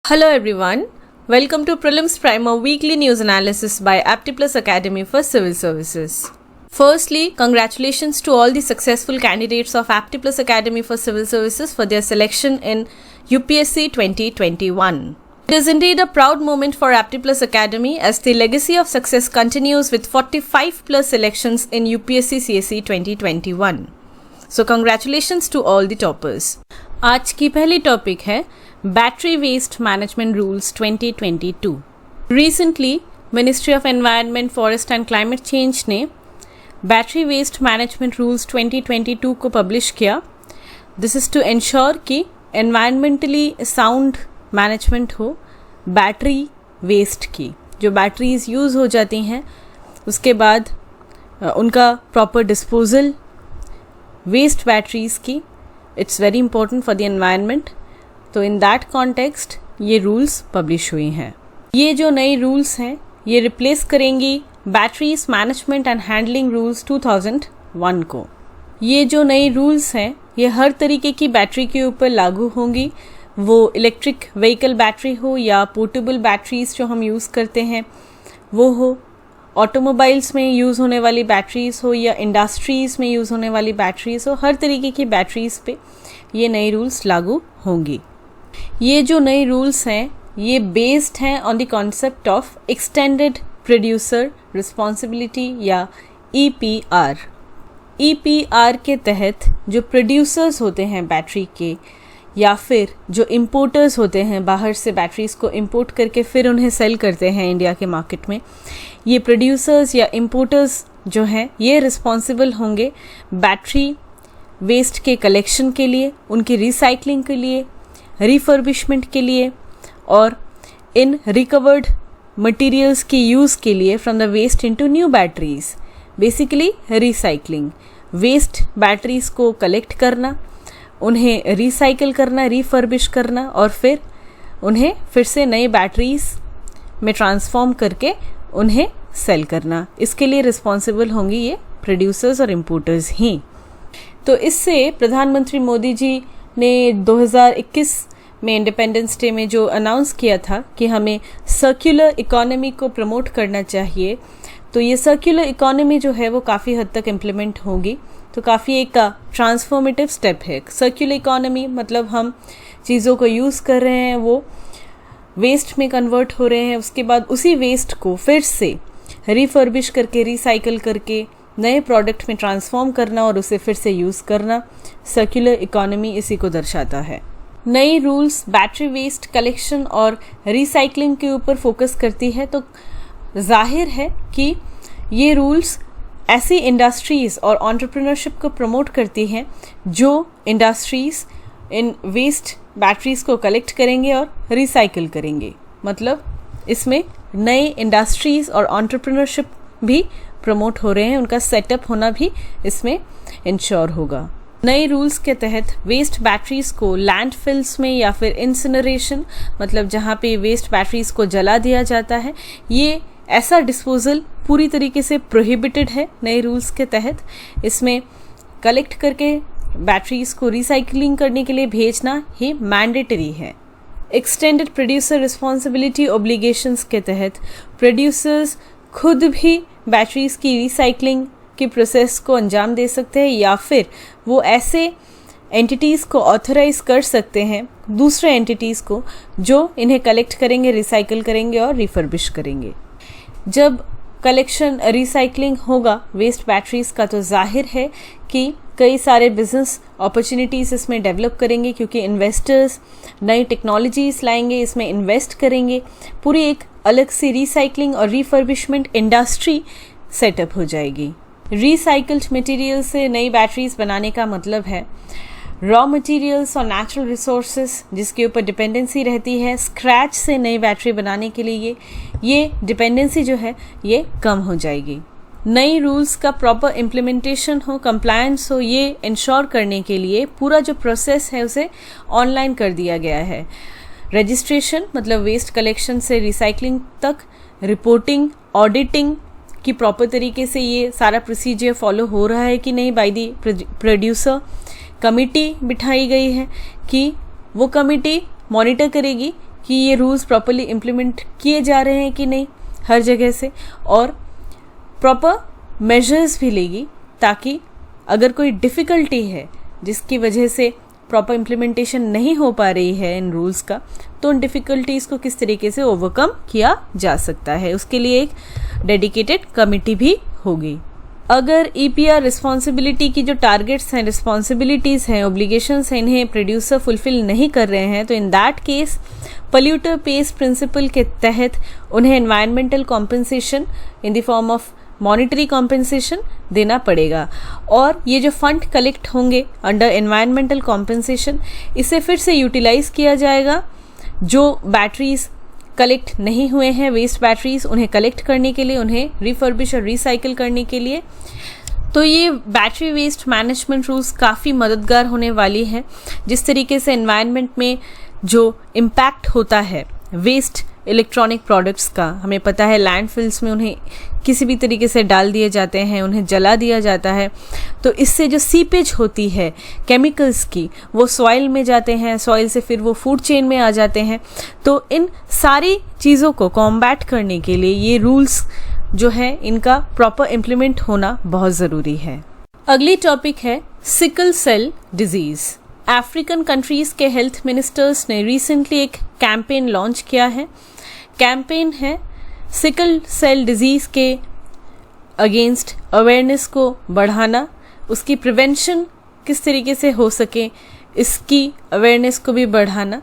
Hello everyone, welcome to Prelims Primer Weekly News Analysis by Aptiplus Academy for Civil Services. Firstly, congratulations to all the successful candidates of Aptiplus Academy for Civil Services for their selection in UPSC 2021. It is indeed a proud moment for Aptiplus Academy as the legacy of success continues with 45 plus selections in UPSC CSE 2021. So congratulations to all the toppers. आज की पहली topic है battery waste management rules 2022। Recently ministry of environment, forest and climate change ने battery waste management rules 2022 को publish किया। This is to ensure कि environmentally sound management हो battery waste की। जो बैटरीज यूज़ हो जाती हैं उसके बाद उनका प्रॉपर डिस्पोजल वेस्ट बैटरीज की, it's very important for the environment. तो इन दैट कॉन्टेक्स्ट ये रूल्स पब्लिश हुए हैं। ये जो नए रूल्स हैं ये रिप्लेस करेंगी batteries management and handling rules 2001 को। ये जो नए रूल्स हैं ये हर तरीके की बैटरी के ऊपर लागू होंगी, वो इलेक्ट्रिक व्हीकल बैटरी हो या पोर्टेबल बैटरीज जो हम यूज़ करते हैं वो हो, ऑटोमोबाइल्स में यूज़ होने वाली बैटरीज हो या इंडस्ट्रीज़ में यूज़ होने वाली बैटरीज हो, हर तरीके की बैटरीज पे ये नए रूल्स लागू होंगी। ये जो नए रूल्स हैं ये बेस्ड हैं on the concept of extended producer responsibility या EPR। EPR के तहत जो प्रोड्यूसर्स होते हैं बैटरी के या फिर जो इम्पोर्टर्स होते हैं, बाहर से बैटरीज को इंपोर्ट करके फिर उन्हें सेल करते हैं इंडिया के मार्केट में, ये प्रोड्यूसर्स या इम्पोर्टर्स जो हैं ये रिस्पॉन्सिबल होंगे बैटरी वेस्ट के कलेक्शन के लिए, उनकी रिसाइकलिंग के लिए, रिफर्बिशमेंट के लिए और इन रिकवर्ड मटेरियल्स के यूज़ के लिए from the waste into new batteries. Basically recycling, waste batteries को कलेक्ट करना, उन्हें रिसाइकिल करना, रिफर्बिश करना और फिर उन्हें फिर से नए बैटरीज में ट्रांसफॉर्म करके उन्हें सेल करना। इसके लिए रिस्पॉन्सिबल होंगी ये प्रोड्यूसर्स और इम्पोर्टर्स ही। तो इससे प्रधानमंत्री मोदी जी ने 2021 में इंडिपेंडेंस डे में जो अनाउंस किया था कि हमें सर्कुलर इकोनॉमी को प्रमोट करना चाहिए, तो ये सर्कुलर इकोनॉमी जो है वो काफ़ी हद तक इम्प्लीमेंट होगी। तो काफ़ी एक ट्रांसफॉर्मेटिव स्टेप है। सर्कुलर इकोनॉमी मतलब हम चीज़ों को यूज़ कर रहे हैं, वो वेस्ट में कन्वर्ट हो रहे हैं, उसके बाद उसी वेस्ट को फिर से रिफर्बिश करके, रिसाइकिल करके नए प्रोडक्ट में ट्रांसफॉर्म करना और उसे फिर से यूज़ करना। सर्कुलर इकोनॉमी इसी को दर्शाता है। नई रूल्स बैटरी वेस्ट कलेक्शन और रिसाइकलिंग के ऊपर फोकस करती है, तो जाहिर है कि ये रूल्स ऐसी इंडस्ट्रीज़ और एंटरप्रेन्योरशिप को प्रमोट करती हैं जो इंडस्ट्रीज़ इन वेस्ट बैटरीज़ को कलेक्ट करेंगे और रिसाइकिल करेंगे। मतलब इसमें नए इंडस्ट्रीज़ और एंटरप्रेन्योरशिप भी प्रमोट हो रहे हैं, उनका सेटअप होना भी इसमें इंश्योर होगा। नए रूल्स के तहत वेस्ट बैटरीज को लैंडफिल्स में या फिर इंसिनरेशन, मतलब जहाँ पे वेस्ट बैटरीज को जला दिया जाता है, ये ऐसा डिस्पोजल पूरी तरीके से प्रोहिबिटेड है नए रूल्स के तहत। इसमें कलेक्ट करके बैटरीज को रिसाइकलिंग करने के लिए भेजना ही मैंडेटरी है। एक्सटेंडेड प्रोड्यूसर रिस्पॉन्सिबिलिटी ऑब्लिगेशंस के तहत प्रोड्यूसर्स खुद भी बैटरीज की रिसाइकलिंग की प्रोसेस को अंजाम दे सकते हैं या फिर वो ऐसे एंटिटीज़ को ऑथराइज कर सकते हैं, दूसरे एंटिटीज़ को, जो इन्हें कलेक्ट करेंगे, रिसाइकिल करेंगे और रिफर्बिश करेंगे। जब कलेक्शन रिसाइकलिंग होगा वेस्ट बैटरीज का तो जाहिर है कि कई सारे बिजनेस अपॉर्चुनिटीज़ इसमें डेवलप करेंगे, क्योंकि इन्वेस्टर्स नई टेक्नोलॉजीज़ लाएंगे, इसमें इन्वेस्ट करेंगे, पूरी एक अलग सी रिसाइकलिंग और रिफर्बिशमेंट इंडस्ट्री सेटअप हो जाएगी। रिसाइकल्ड मटेरियल से नई बैटरीज बनाने का मतलब है रॉ मटेरियल्स और नेचुरल रिसोर्सेज जिसके ऊपर डिपेंडेंसी रहती है, स्क्रैच से नई बैटरी बनाने के लिए ये डिपेंडेंसी जो है ये कम हो जाएगी। नई रूल्स का प्रॉपर इम्प्लीमेंटेशन हो, कंप्लायंस हो, ये इंश्योर करने के लिए पूरा जो प्रोसेस है उसे ऑनलाइन कर दिया गया है। रजिस्ट्रेशन मतलब वेस्ट कलेक्शन से रिसाइकलिंग तक, रिपोर्टिंग, ऑडिटिंग कि प्रॉपर तरीके से ये सारा प्रोसीजर फॉलो हो रहा है कि नहीं बाय दी प्रोड्यूसर। कमिटी बिठाई गई है कि वो कमिटी मॉनिटर करेगी कि ये रूल्स प्रॉपरली इम्प्लीमेंट किए जा रहे हैं कि नहीं हर जगह से, और प्रॉपर मेजर्स भी लेगी ताकि अगर कोई डिफ़िकल्टी है जिसकी वजह से प्रॉपर इम्प्लीमेंटेशन नहीं हो पा रही है इन रूल्स का, तो उन डिफ़िकल्टीज़ को किस तरीके से ओवरकम किया जा सकता है, उसके लिए एक डेडिकेटेड कमिटी भी होगी। अगर EPR रिस्पॉन्सिबिलिटी की जो टारगेट्स हैं, रिस्पॉन्सिबिलिटीज़ हैं, ऑब्लिगेशंस हैं, इन्हें प्रोड्यूसर फुलफिल नहीं कर रहे हैं, तो in that case polluter pays principle के तहत उन्हें environmental compensation in the form of monetary compensation देना पड़ेगा। और ये जो फंड कलेक्ट होंगे अंडर एनवायरमेंटल कॉम्पेंसेशन, इसे फिर से यूटिलाइज किया जाएगा। जो बैटरीज कलेक्ट नहीं हुए हैं, वेस्ट बैटरीज, उन्हें कलेक्ट करने के लिए, उन्हें रिफर्बिश और रिसाइकिल करने के लिए। तो ये बैटरी वेस्ट मैनेजमेंट रूल्स काफ़ी मददगार होने वाली हैं। जिस तरीके से एनवायरनमेंट में जो इम्पैक्ट होता है वेस्ट इलेक्ट्रॉनिक प्रोडक्ट्स का, हमें पता है लैंडफिल्स में उन्हें किसी भी तरीके से डाल दिए जाते हैं, उन्हें जला दिया जाता है, तो इससे जो सीपेज होती है केमिकल्स की, वो सॉइल में जाते हैं, सॉइल से फिर वो फूड चेन में आ जाते हैं। तो इन सारी चीज़ों को कॉम्बैट करने के लिए ये रूल्स जो है इनका प्रॉपर इम्प्लीमेंट होना बहुत ज़रूरी है। अगली टॉपिक है sickle cell disease. African countries के हेल्थ मिनिस्टर्स ने रिसेंटली एक कैंपेन लॉन्च किया है। कैंपेन है सिकल सेल डिजीज़ के अगेंस्ट अवेयरनेस को बढ़ाना, उसकी प्रिवेंशन किस तरीके से हो सके इसकी अवेयरनेस को भी बढ़ाना,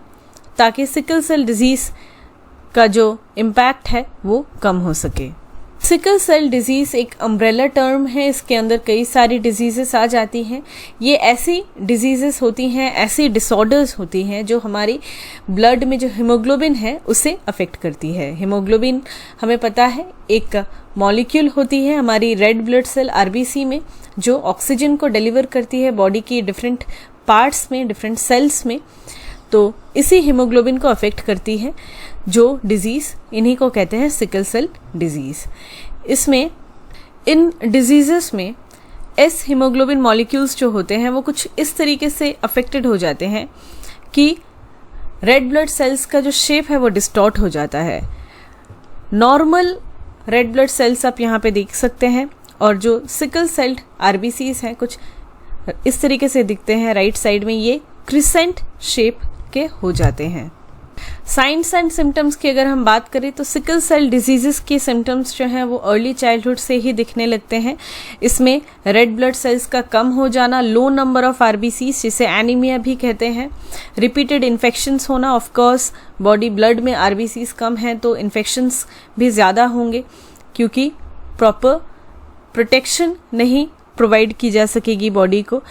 ताकि सिकल सेल डिजीज़ का जो इम्पैक्ट है वो कम हो सके। सिकल सेल डिजीज़ एक अम्ब्रेला टर्म है, इसके अंदर कई सारी डिजीज़ेस आ जाती हैं। ये ऐसी डिजीज़ेस होती हैं, ऐसी डिसऑर्डर्स होती हैं जो हमारी ब्लड में जो हीमोग्लोबिन है उसे अफेक्ट करती है। हीमोग्लोबिन हमें पता है एक मॉलिक्यूल होती है हमारी रेड ब्लड सेल RBC में, जो ऑक्सीजन को डिलीवर करती है बॉडी की डिफरेंट पार्ट्स में, डिफरेंट सेल्स में। तो इसी हीमोग्लोबिन को अफेक्ट करती है जो डिजीज़, इन्हीं को कहते हैं सिकल सेल डिजीज़। इसमें इन डिजीज़ेस में एस हीमोग्लोबिन मॉलिक्यूल्स जो होते हैं वो कुछ इस तरीके से अफेक्टेड हो जाते हैं कि रेड ब्लड सेल्स का जो शेप है वो डिस्टॉर्ट हो जाता है। नॉर्मल रेड ब्लड सेल्स आप यहाँ पे देख सकते हैं, और जो सिकल सेल्ड RBCs हैं कुछ इस तरीके से दिखते हैं। राइट साइड में ये क्रिसेंट शेप के हो जाते हैं। साइंस एंड सिम्टम्स की अगर हम बात करें तो सिकल सेल डिजीज़ेस के सिम्टम्स जो हैं वो अर्ली चाइल्डहुड से ही दिखने लगते हैं। इसमें रेड ब्लड सेल्स का कम हो जाना, लो नंबर ऑफ RBCs जिसे एनीमिया भी कहते हैं, रिपीटेड इन्फेक्शंस होना। ऑफ कोर्स बॉडी ब्लड में RBCs कम हैं तो इन्फेक्शंस भी ज़्यादा होंगे, क्योंकि प्रॉपर प्रोटेक्शन नहीं प्रोवाइड की जा सकेगी बॉडी को।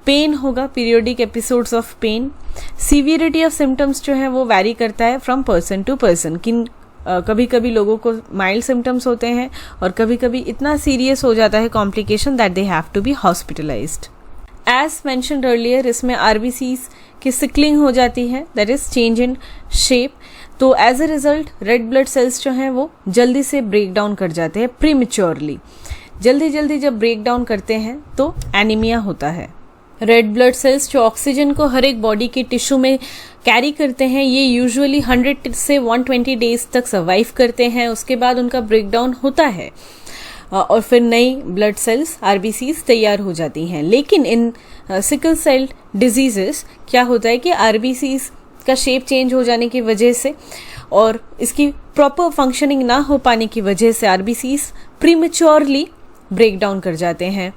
पेन होगा, periodic episodes of pain. Severity of symptoms जो है वो वैरी करता है फ्रॉम पर्सन टू पर्सन। कभी कभी लोगों को माइल्ड सिम्टम्स होते हैं और कभी कभी इतना सीरियस हो जाता है complication that they have to be hospitalized. As mentioned earlier, इसमें RBCs की सिकलिंग हो जाती है, that is change in shape. तो as a result red blood cells जो हैं वो जल्दी से ब्रेक डाउन कर जाते हैं प्रीमेच्योरली। जल्दी जल्दी जब ब्रेक डाउन करते हैं तो एनीमिया होता है। रेड ब्लड सेल्स जो ऑक्सीजन को हर एक बॉडी के टिश्यू में कैरी करते हैं, ये यूजुअली 100 से 120 डेज तक सर्वाइव करते हैं। उसके बाद उनका ब्रेकडाउन होता है और फिर नई ब्लड सेल्स RBCs तैयार हो जाती हैं। लेकिन इन सिकल सेल डिजीजेस क्या होता है कि RBCs का शेप चेंज हो जाने की वजह से और इसकी प्रॉपर फंक्शनिंग ना हो पाने की वजह से RBCs प्रीमेच्योरली ब्रेक डाउन कर जाते हैं।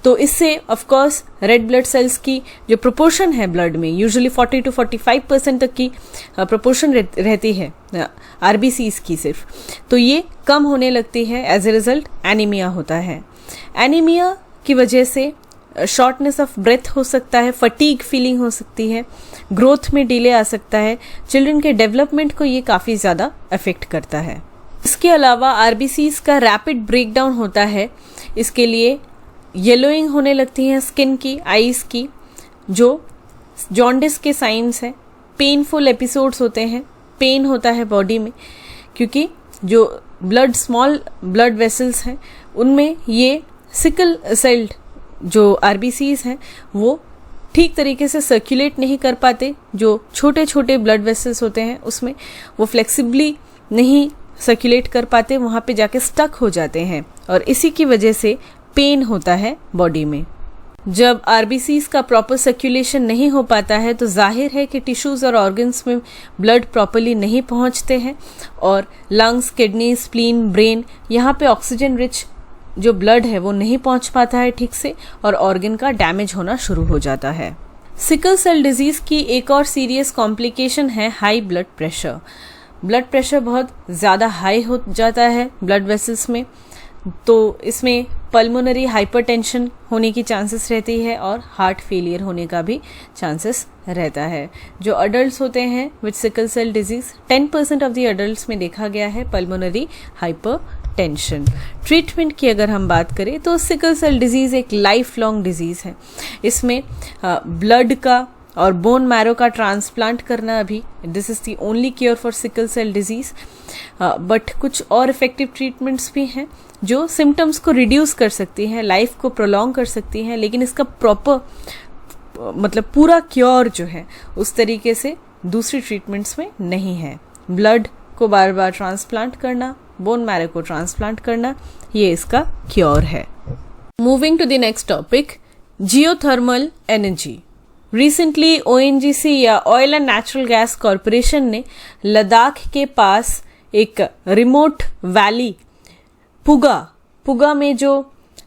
तो इससे of course red blood sales की जो प्रोपोर्शन है ब्लड में, यूजुअली 40 to 45% तक की प्रोपोर्शन रहती है RBCs की सिर्फ, तो ये कम होने लगती है। एज ए रिजल्ट एनीमिया होता है। एनीमिया की वजह से शॉर्टनेस ऑफ ब्रेथ हो सकता है, फटीग फीलिंग हो सकती है, ग्रोथ में डिले आ सकता है। चिल्ड्रन के डेवलपमेंट को ये काफ़ी ज़्यादा अफेक्ट करता है। इसके अलावा RBCs का रैपिड ब्रेकडाउन होता है। इसके लिए येलोइंग होने लगती है स्किन की, आईज की, जो जॉन्डिस के साइंस हैं। पेनफुल एपिसोड्स होते हैं, पेन होता है बॉडी में, क्योंकि जो स्मॉल ब्लड वेसल्स हैं उनमें ये सिकल सेल्ड जो RBCs हैं वो ठीक तरीके से सर्कुलेट नहीं कर पाते, जो छोटे छोटे ब्लड वेसल्स होते हैं उसमें वो फ्लेक्सिबली नहीं सर्कुलेट कर पाते, वहाँ पे जाके स्टक हो जाते हैं और इसी की वजह से पेन होता है बॉडी में। जब आरबीसीज का प्रॉपर सर्कुलेशन नहीं हो पाता है तो जाहिर है कि टिश्यूज़ और ऑर्गन्स में ब्लड प्रॉपरली नहीं पहुंचते हैं और लंग्स, किडनी, स्प्लीन, ब्रेन, यहाँ पे ऑक्सीजन रिच जो ब्लड है वो नहीं पहुंच पाता है ठीक से और ऑर्गन का डैमेज होना शुरू हो जाता है। सिकल सेल डिजीज़ की एक और सीरियस कॉम्प्लिकेशन है high blood pressure. Blood pressure बहुत ज़्यादा हाई हो जाता है ब्लड वेसल्स में, तो इसमें पल्मोनरी हाइपरटेंशन होने की चांसेस रहती है और हार्ट फेलियर होने का भी चांसेस रहता है। जो अडल्ट्स होते हैं with sickle cell disease, 10% of the adults में देखा गया है पल्मोनरी हाइपरटेंशन। ट्रीटमेंट की अगर हम बात करें तो सिकल सेल डिजीज़ एक लाइफ लॉन्ग डिजीज़ है। इसमें ब्लड का और बोन मैरो का ट्रांसप्लांट करना अभी this is the only cure for sickle cell disease, but कुछ और इफ़ेक्टिव ट्रीटमेंट्स भी हैं जो सिम्टम्स को रिड्यूस कर सकती हैं, लाइफ को प्रोलॉन्ग कर सकती हैं, लेकिन इसका प्रॉपर मतलब पूरा क्योर जो है उस तरीके से दूसरी ट्रीटमेंट्स में नहीं है। ब्लड को बार बार ट्रांसप्लांट करना, बोन मैरो को ट्रांसप्लांट करना, ये इसका क्योर है। Moving to the next topic, geothermal energy. Recently ONGC या oil and natural gas corporation ने लद्दाख के पास एक रिमोट वैली पुगा में जो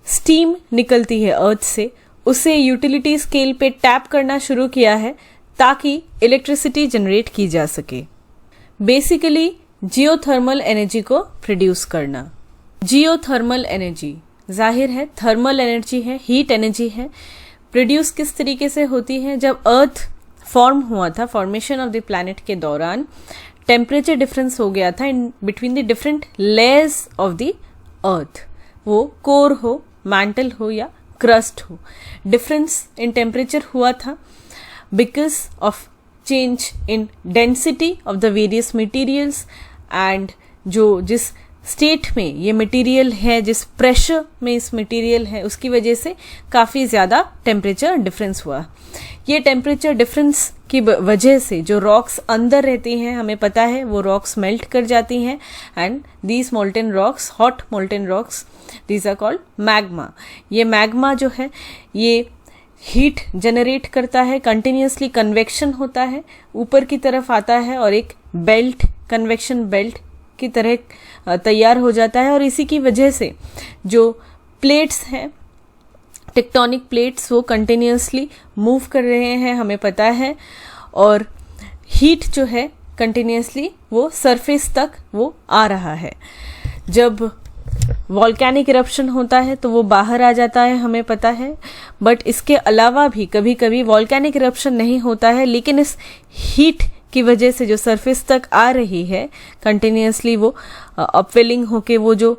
स्टीम निकलती है अर्थ से, उसे यूटिलिटी स्केल पे टैप करना शुरू किया है ताकि इलेक्ट्रिसिटी जनरेट की जा सके। बेसिकली जियोथर्मल एनर्जी को प्रोड्यूस करना। जियोथर्मल एनर्जी जाहिर है थर्मल एनर्जी है, हीट एनर्जी है। प्रोड्यूस किस तरीके से होती है? जब अर्थ फॉर्म हुआ था, फॉर्मेशन ऑफ द प्लैनेट के दौरान टेम्परेचर डिफरेंस हो गया था in between the different layers of the earth, वो कोर हो, मैंटल हो या क्रस्ट हो। डिफरेंस इन टेम्परेचर हुआ था because of change in density of the various materials and जो जिस स्टेट में ये मटेरियल है, जिस प्रेशर में इस मटेरियल है, उसकी वजह से काफ़ी ज़्यादा टेम्परेचर डिफरेंस हुआ। ये टेम्परेचर डिफरेंस की वजह से जो रॉक्स अंदर रहती हैं, हमें पता है वो रॉक्स मेल्ट कर जाती हैं and these molten rocks, hot molten rocks, these are called magma. ये मैग्मा जो है ये हीट जनरेट करता है, कंटिन्यूसली कन्वेक्शन होता है, ऊपर की तरफ आता है और एक बेल्ट, कन्वेक्शन बेल्ट की तरह तैयार हो जाता है और इसी की वजह से जो प्लेट्स हैं, टेक्टोनिक प्लेट्स, वो कंटिन्यूसली मूव कर रहे हैं, हमें पता है, और हीट जो है कंटिन्यूसली वो सरफेस तक वो आ रहा है। जब वॉल्केनिक इरप्शन होता है तो वो बाहर आ जाता है, हमें पता है, बट इसके अलावा भी कभी कभी वॉल्केनिक इरप्शन नहीं होता है, लेकिन इस हीट की वजह से जो सरफेस तक आ रही है कंटिन्यूसली, वो अपवेलिंग होके वो जो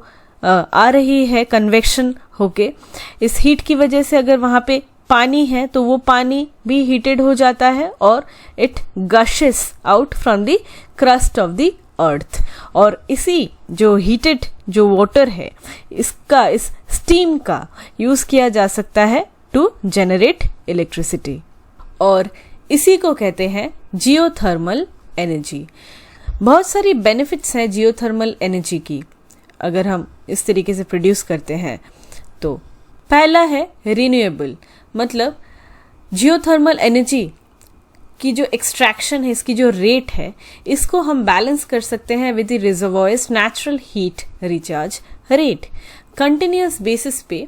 आ रही है कन्वेक्शन होके, इस हीट की वजह से अगर वहाँ पे पानी है तो वो पानी भी हीटेड हो जाता है और it gushes out from the crust of the earth. और इसी जो हीटेड जो वाटर है, इसका, इस स्टीम का यूज़ किया जा सकता है टू जनरेट इलेक्ट्रिसिटी, और इसी को कहते हैं जियोथर्मल एनर्जी। बहुत सारी बेनिफिट्स हैं जियोथर्मल एनर्जी की अगर हम इस तरीके से प्रोड्यूस करते हैं तो। पहला है रिन्यूएबल, मतलब जियोथर्मल एनर्जी की जो एक्सट्रैक्शन है, इसकी जो रेट है, इसको हम बैलेंस कर सकते हैं with the reservoirs natural heat recharge rate. Continuous basis पे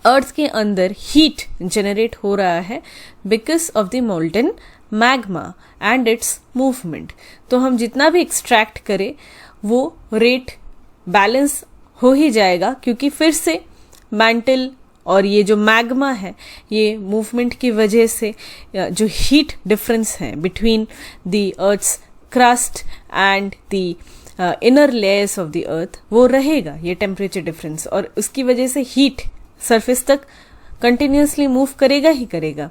अर्थ के अंदर हीट जनरेट हो रहा है because of the molten magma and it's movement. तो हम जितना भी एक्सट्रैक्ट करें वो रेट बैलेंस हो ही जाएगा, क्योंकि फिर से मैंटल और ये जो मैग्मा है, ये मूवमेंट की वजह से जो हीट डिफरेंस है between the earth's crust and the inner layers of the earth, वो रहेगा, ये टेम्परेचर डिफरेंस, और उसकी वजह से हीट सरफेस तक कंटिन्यूसली मूव करेगा ही करेगा।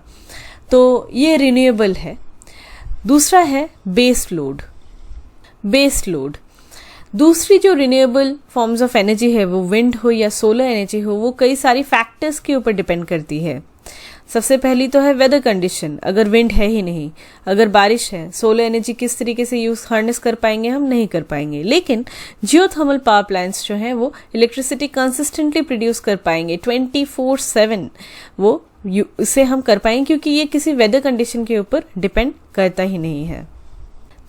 तो ये रिन्यूएबल है। दूसरा है बेस लोड। बेस लोड दूसरी जो रिन्यूएबल फॉर्म्स ऑफ एनर्जी है, वो विंड हो या सोलर एनर्जी हो, वो कई सारी फैक्टर्स के ऊपर डिपेंड करती है। सबसे पहली तो है वेदर कंडीशन, अगर विंड है ही नहीं, अगर बारिश है, सोलर एनर्जी किस तरीके से यूज हार्नेस कर पाएंगे, हम नहीं कर पाएंगे। लेकिन जियोथर्मल पावर प्लांट्स जो हैं वो इलेक्ट्रिसिटी कंसिस्टेंटली प्रोड्यूस कर पाएंगे 24/7, वो उसे हम कर पाएंगे क्योंकि ये किसी वेदर कंडीशन के ऊपर डिपेंड करता ही नहीं है।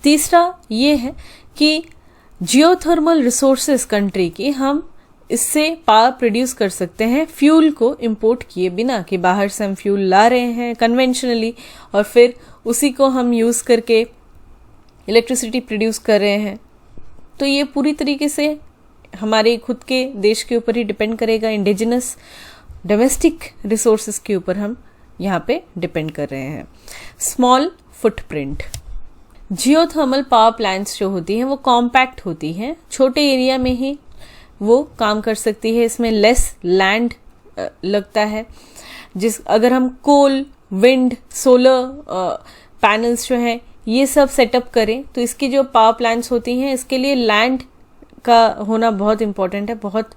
तीसरा ये है कि जियोथर्मल रिसोर्सेस कंट्री की हम इससे पावर प्रोड्यूस कर सकते हैं फ्यूल को इंपोर्ट किए बिना, कि बाहर से हम फ्यूल ला रहे हैं कन्वेंशनली और फिर उसी को हम यूज़ करके इलेक्ट्रिसिटी प्रोड्यूस कर रहे हैं। तो ये पूरी तरीके से हमारे खुद के देश के ऊपर ही डिपेंड करेगा, इंडिजिनस डोमेस्टिक रिसोर्सेज के ऊपर हम यहाँ पे डिपेंड कर रहे हैं। Small footprint, geothermal power plants जो होती हैं वो कॉम्पैक्ट होती हैं, छोटे एरिया में ही वो काम कर सकती है, इसमें लेस लैंड लगता है। अगर हम कोल, विंड, सोलर पैनल्स जो हैं ये सब सेटअप करें तो इसकी जो पावर प्लांट्स होती हैं इसके लिए लैंड का होना बहुत इम्पोर्टेंट है, बहुत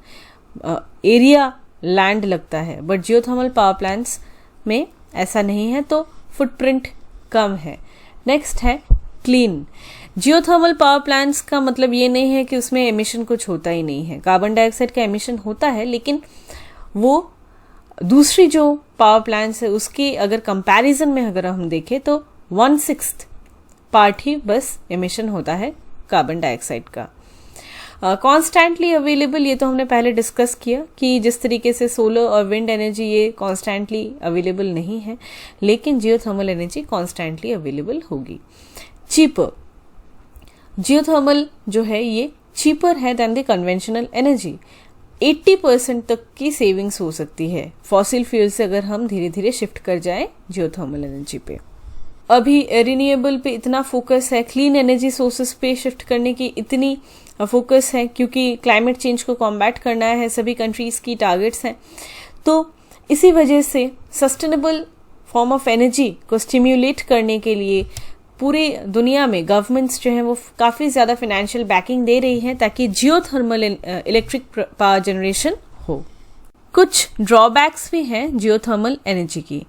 एरिया लैंड लगता है। बट जियोथर्मल पावर प्लांट्स में ऐसा नहीं है, तो फुटप्रिंट कम है। नेक्स्ट है क्लीन। जियोथर्मल पावर प्लांट्स का मतलब ये नहीं है कि उसमें एमिशन कुछ होता ही नहीं है, कार्बन डाइऑक्साइड का एमिशन होता है, लेकिन वो दूसरी जो पावर प्लांट्स है उसकी अगर कंपैरिजन में अगर हम देखें तो 1/6 पार्ट ही बस एमिशन होता है कार्बन डाइऑक्साइड का। कॉन्स्टेंटली अवेलेबल, ये तो हमने पहले डिस्कस किया कि जिस तरीके से सोलर और विंड एनर्जी ये कॉन्स्टेंटली अवेलेबल नहीं है, लेकिन जियोथर्मल एनर्जी कॉन्स्टेंटली अवेलेबल होगी। चीपर, जियोथर्मल जो है ये चीपर है देन द कन्वेंशनल एनर्जी। 80% तक की सेविंग्स हो सकती है फॉसिल फ्यूल से अगर हम धीरे धीरे शिफ्ट कर जाएं जियोथर्मल एनर्जी पे। अभी रिन्यूएबल पे इतना फोकस है, क्लीन एनर्जी सोर्सेस पे शिफ्ट करने की इतनी फोकस है क्योंकि क्लाइमेट चेंज को कॉम्बैट करना है, सभी कंट्रीज की टारगेट्स हैं। तो इसी वजह से सस्टेनेबल फॉर्म ऑफ एनर्जी को स्टिम्युलेट करने के लिए पूरी दुनिया में गवर्नमेंट्स जो हैं वो काफ़ी ज़्यादा फाइनेंशियल बैकिंग दे रही हैं ताकि जियोथर्मल इलेक्ट्रिक पावर जनरेशन हो। कुछ ड्रॉबैक्स भी हैं जियोथर्मल एनर्जी की।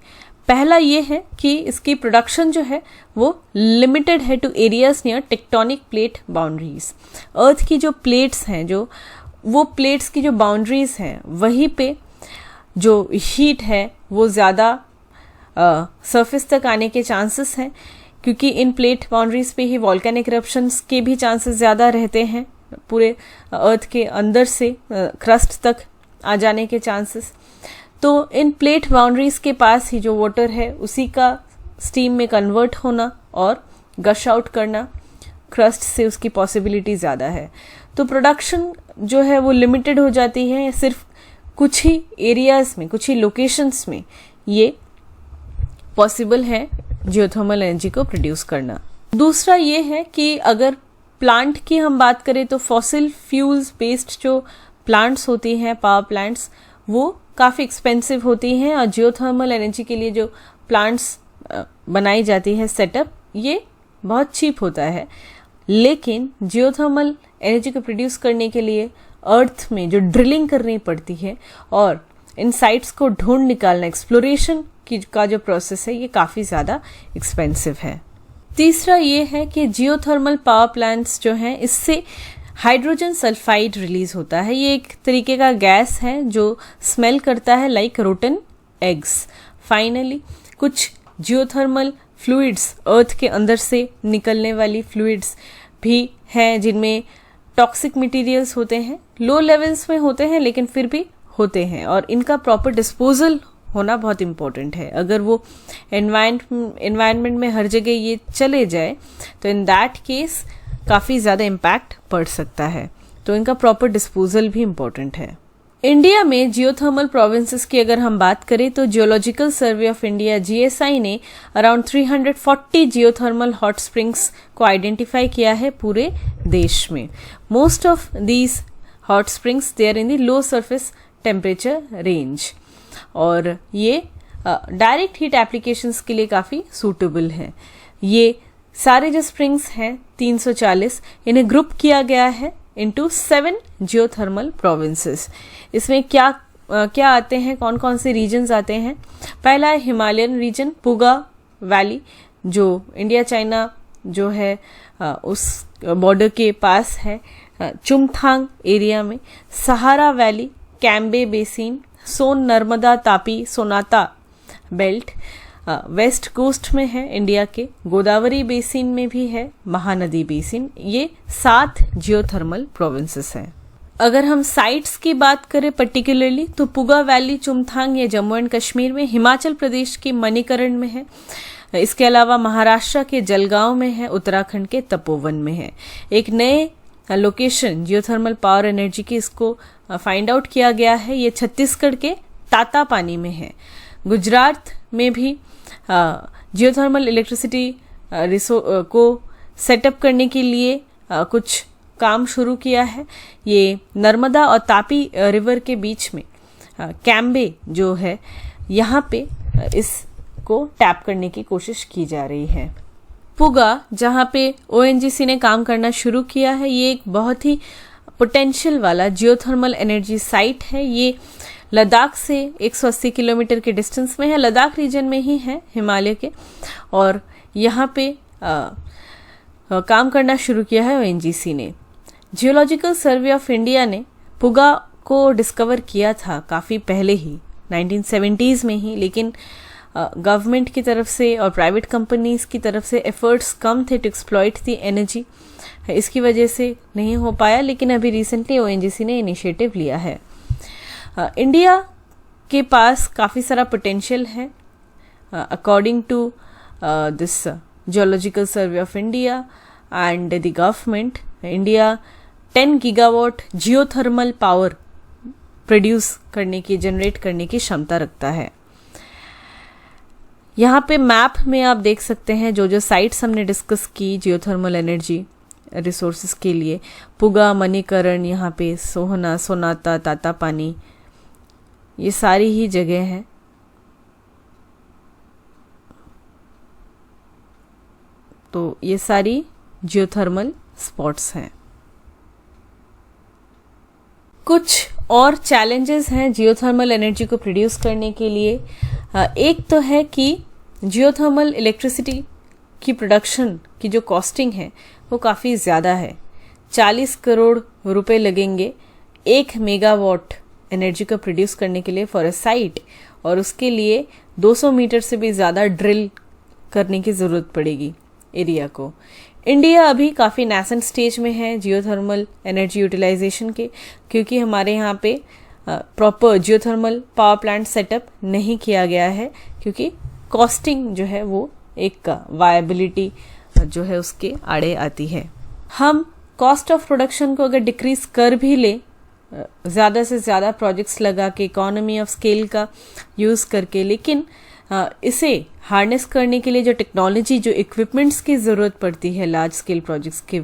पहला ये है कि इसकी प्रोडक्शन जो है वो लिमिटेड है to areas near tectonic plate boundaries. Earth की जो प्लेट्स हैं, जो वो प्लेट्स की जो बाउंड्रीज हैं वहीं पे जो हीट है वो ज़्यादा सरफेस तक आने के चांसेस हैं, क्योंकि इन प्लेट बाउंड्रीज पे ही वॉल्केनिक इरप्शंस के भी चांसेस ज़्यादा रहते हैं, पूरे अर्थ के अंदर से क्रस्ट तक आ जाने के चांसेस। तो इन प्लेट बाउंड्रीज के पास ही जो वाटर है उसी का स्टीम में कन्वर्ट होना और गश आउट करना क्रस्ट से उसकी पॉसिबिलिटी ज़्यादा है। तो प्रोडक्शन जो है वो लिमिटेड हो जाती है, सिर्फ कुछ ही एरियाज में, कुछ ही लोकेशंस में ये पॉसिबल है जियोथर्मल एनर्जी को प्रोड्यूस करना। दूसरा ये है कि अगर प्लांट की हम बात करें तो फॉसिल फ्यूल्स बेस्ड जो प्लांट्स होती हैं, पावर प्लांट्स, वो काफ़ी एक्सपेंसिव होती हैं और जियोथर्मल एनर्जी के लिए जो प्लांट्स बनाई जाती है सेटअप, ये बहुत चीप होता है। लेकिन जियोथर्मल एनर्जी को प्रोड्यूस करने के लिए अर्थ में जो ड्रिलिंग करनी पड़ती है और इन साइट्स को ढूंढ निकालना, एक्सप्लोरेशन का जो प्रोसेस है, ये काफ़ी ज़्यादा एक्सपेंसिव है। तीसरा ये है कि जियोथर्मल पावर प्लांट्स जो हैं इससे हाइड्रोजन सल्फाइड रिलीज होता है। ये एक तरीके का गैस है जो स्मेल करता है लाइक रोटन एग्स। फाइनली कुछ जियोथर्मल फ्लूइड्स, अर्थ के अंदर से निकलने वाली फ्लूइड्स भी हैं जिनमें टॉक्सिक मटेरियल्स होते हैं, लो लेवल्स में होते हैं लेकिन फिर भी होते हैं, और इनका प्रॉपर डिस्पोजल होना बहुत इम्पोर्टेंट है। अगर वो एनवायरनमेंट में हर जगह ये चले जाए तो इन दैट केस काफ़ी ज़्यादा इम्पैक्ट पड़ सकता है, तो इनका प्रॉपर डिस्पोजल भी इम्पोर्टेंट है। इंडिया में जियोथर्मल प्रोविंसेस की अगर हम बात करें तो geological survey of India GSI ने अराउंड 340 जियोथर्मल हॉट स्प्रिंग्स को आइडेंटिफाई किया है पूरे देश में। Most of these hot springs they are in the low surface temperature range, और ये डायरेक्ट हीट एप्लीकेशंस के लिए काफ़ी सूटेबल है। ये सारे जो स्प्रिंग्स हैं 340, इन्हें ग्रुप किया गया है इनटू 7 जियोथर्मल प्रोविंसेस। इसमें क्या क्या आते हैं, कौन कौन से रीजन्स आते हैं। पहला है हिमालयन रीजन, पुगा वैली, जो इंडिया चाइना जो है उस बॉर्डर के पास है, चुमथांग एरिया में। Sahara valley, Cambay basin, Son Narmada Tapi Sonata belt west coast में है इंडिया के। गोदावरी बेसिन में भी है, महानदी बेसिन। ये 7 जियोथर्मल प्रोविंसेस हैं। अगर हम साइट्स की बात करें पर्टिकुलरली, तो पुगा वैली चुमथांग ये जम्मू एंड कश्मीर में, हिमाचल प्रदेश के मणिकरण में है। इसके अलावा महाराष्ट्र के जलगांव में है, उत्तराखंड के तपोवन में है। एक नए लोकेशन जियोथर्मल पावर एनर्जी की इसको फाइंड आउट किया गया है, ये छत्तीसगढ़ के तातापानी में है। गुजरात में भी जियोथर्मल इलेक्ट्रिसिटी को सेटअप करने के लिए कुछ काम शुरू किया है। ये नर्मदा और तापी रिवर के बीच में कैम्बे जो है, यहाँ पे इसको टैप करने की कोशिश की जा रही है। पुगा, जहाँ पे ओएनजीसी ने काम करना शुरू किया है, ये एक बहुत ही पोटेंशियल वाला जियोथर्मल एनर्जी साइट है। ये लद्दाख से 180 किलोमीटर के डिस्टेंस में है, लद्दाख रीजन में ही है हिमालय के, और यहाँ पे काम करना शुरू किया है ओएनजीसी ने। जियोलॉजिकल सर्वे ऑफ इंडिया ने पुगा को डिस्कवर किया था काफ़ी पहले ही, 1970s में ही, लेकिन गवर्नमेंट की तरफ से और प्राइवेट कंपनीज की तरफ से एफर्ट्स कम थे टू एक्सप्लॉइट दी एनर्जी, इसकी वजह से नहीं हो पाया। लेकिन अभी रिसेंटली ओएनजीसी ने इनिशिएटिव लिया है। इंडिया के पास काफ़ी सारा पोटेंशियल है। According to this geological survey of India and the government, India 10 gigawatt geothermal power produce करने की, जनरेट करने की क्षमता रखता है। यहाँ पे मैप में आप देख सकते हैं जो जो साइट्स हमने डिस्कस की जियोथर्मल एनर्जी रिसोर्सेज के लिए। पुगा, मणिकरण, यहाँ पे सोहना, सोनाता, तातापानी, ये सारी ही जगह हैं। तो ये सारी जियोथर्मल स्पॉट्स हैं। कुछ और चैलेंजेस हैं जियोथर्मल एनर्जी को प्रोड्यूस करने के लिए। एक तो है कि जियोथर्मल इलेक्ट्रिसिटी की प्रोडक्शन की जो कॉस्टिंग है वो काफ़ी ज़्यादा है। 40 करोड़ रुपए लगेंगे 1 मेगावाट एनर्जी को प्रोड्यूस करने के लिए फॉर अ साइट, और उसके लिए 200 मीटर से भी ज़्यादा ड्रिल करने की ज़रूरत पड़ेगी एरिया को। इंडिया अभी काफ़ी नैसेंट स्टेज में है जियोथर्मल एनर्जी यूटिलाइजेशन के, क्योंकि हमारे यहाँ पे proper geothermal power plant setup नहीं किया गया है, क्योंकि कॉस्टिंग जो है वो एक वायबिलिटी जो है उसके आड़े आती है। हम कॉस्ट ऑफ प्रोडक्शन को अगर डिक्रीज कर भी ले, ज़्यादा से ज़्यादा प्रोजेक्ट्स लगा के, इकोनॉमी ऑफ स्केल का यूज़ करके, लेकिन इसे हार्नेस करने के लिए जो टेक्नोलॉजी, जो इक्विपमेंट्स की ज़रूरत पड़ती है लार्ज स्केल प्रोजेक्ट्स के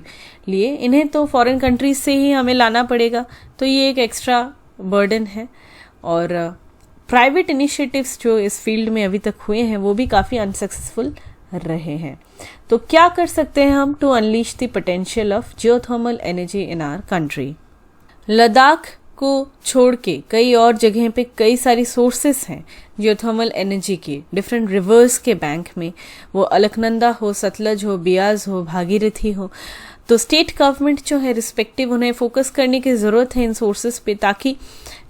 लिए, इन्हें तो फॉरेन कंट्रीज से ही हमें लाना पड़ेगा। तो ये एक एक्स्ट्रा बर्डन है। और प्राइवेट इनिशिएटिव्स जो इस फील्ड में अभी तक हुए हैं वो भी काफ़ी अनसक्सेसफुल रहे हैं। तो क्या कर सकते हैं हम to unleash the potential of geothermal energy in our country? Ladakh को छोड़ के कई और जगह पे कई सारी सोर्सेस हैं जियोथर्मल एनर्जी की, डिफरेंट रिवर्स के बैंक में, वो अलकनंदा हो, सतलज हो, बियास हो, भागीरथी हो। तो स्टेट गवर्नमेंट जो है रिस्पेक्टिव, उन्हें फोकस करने की ज़रूरत है इन सोर्सेस पे, ताकि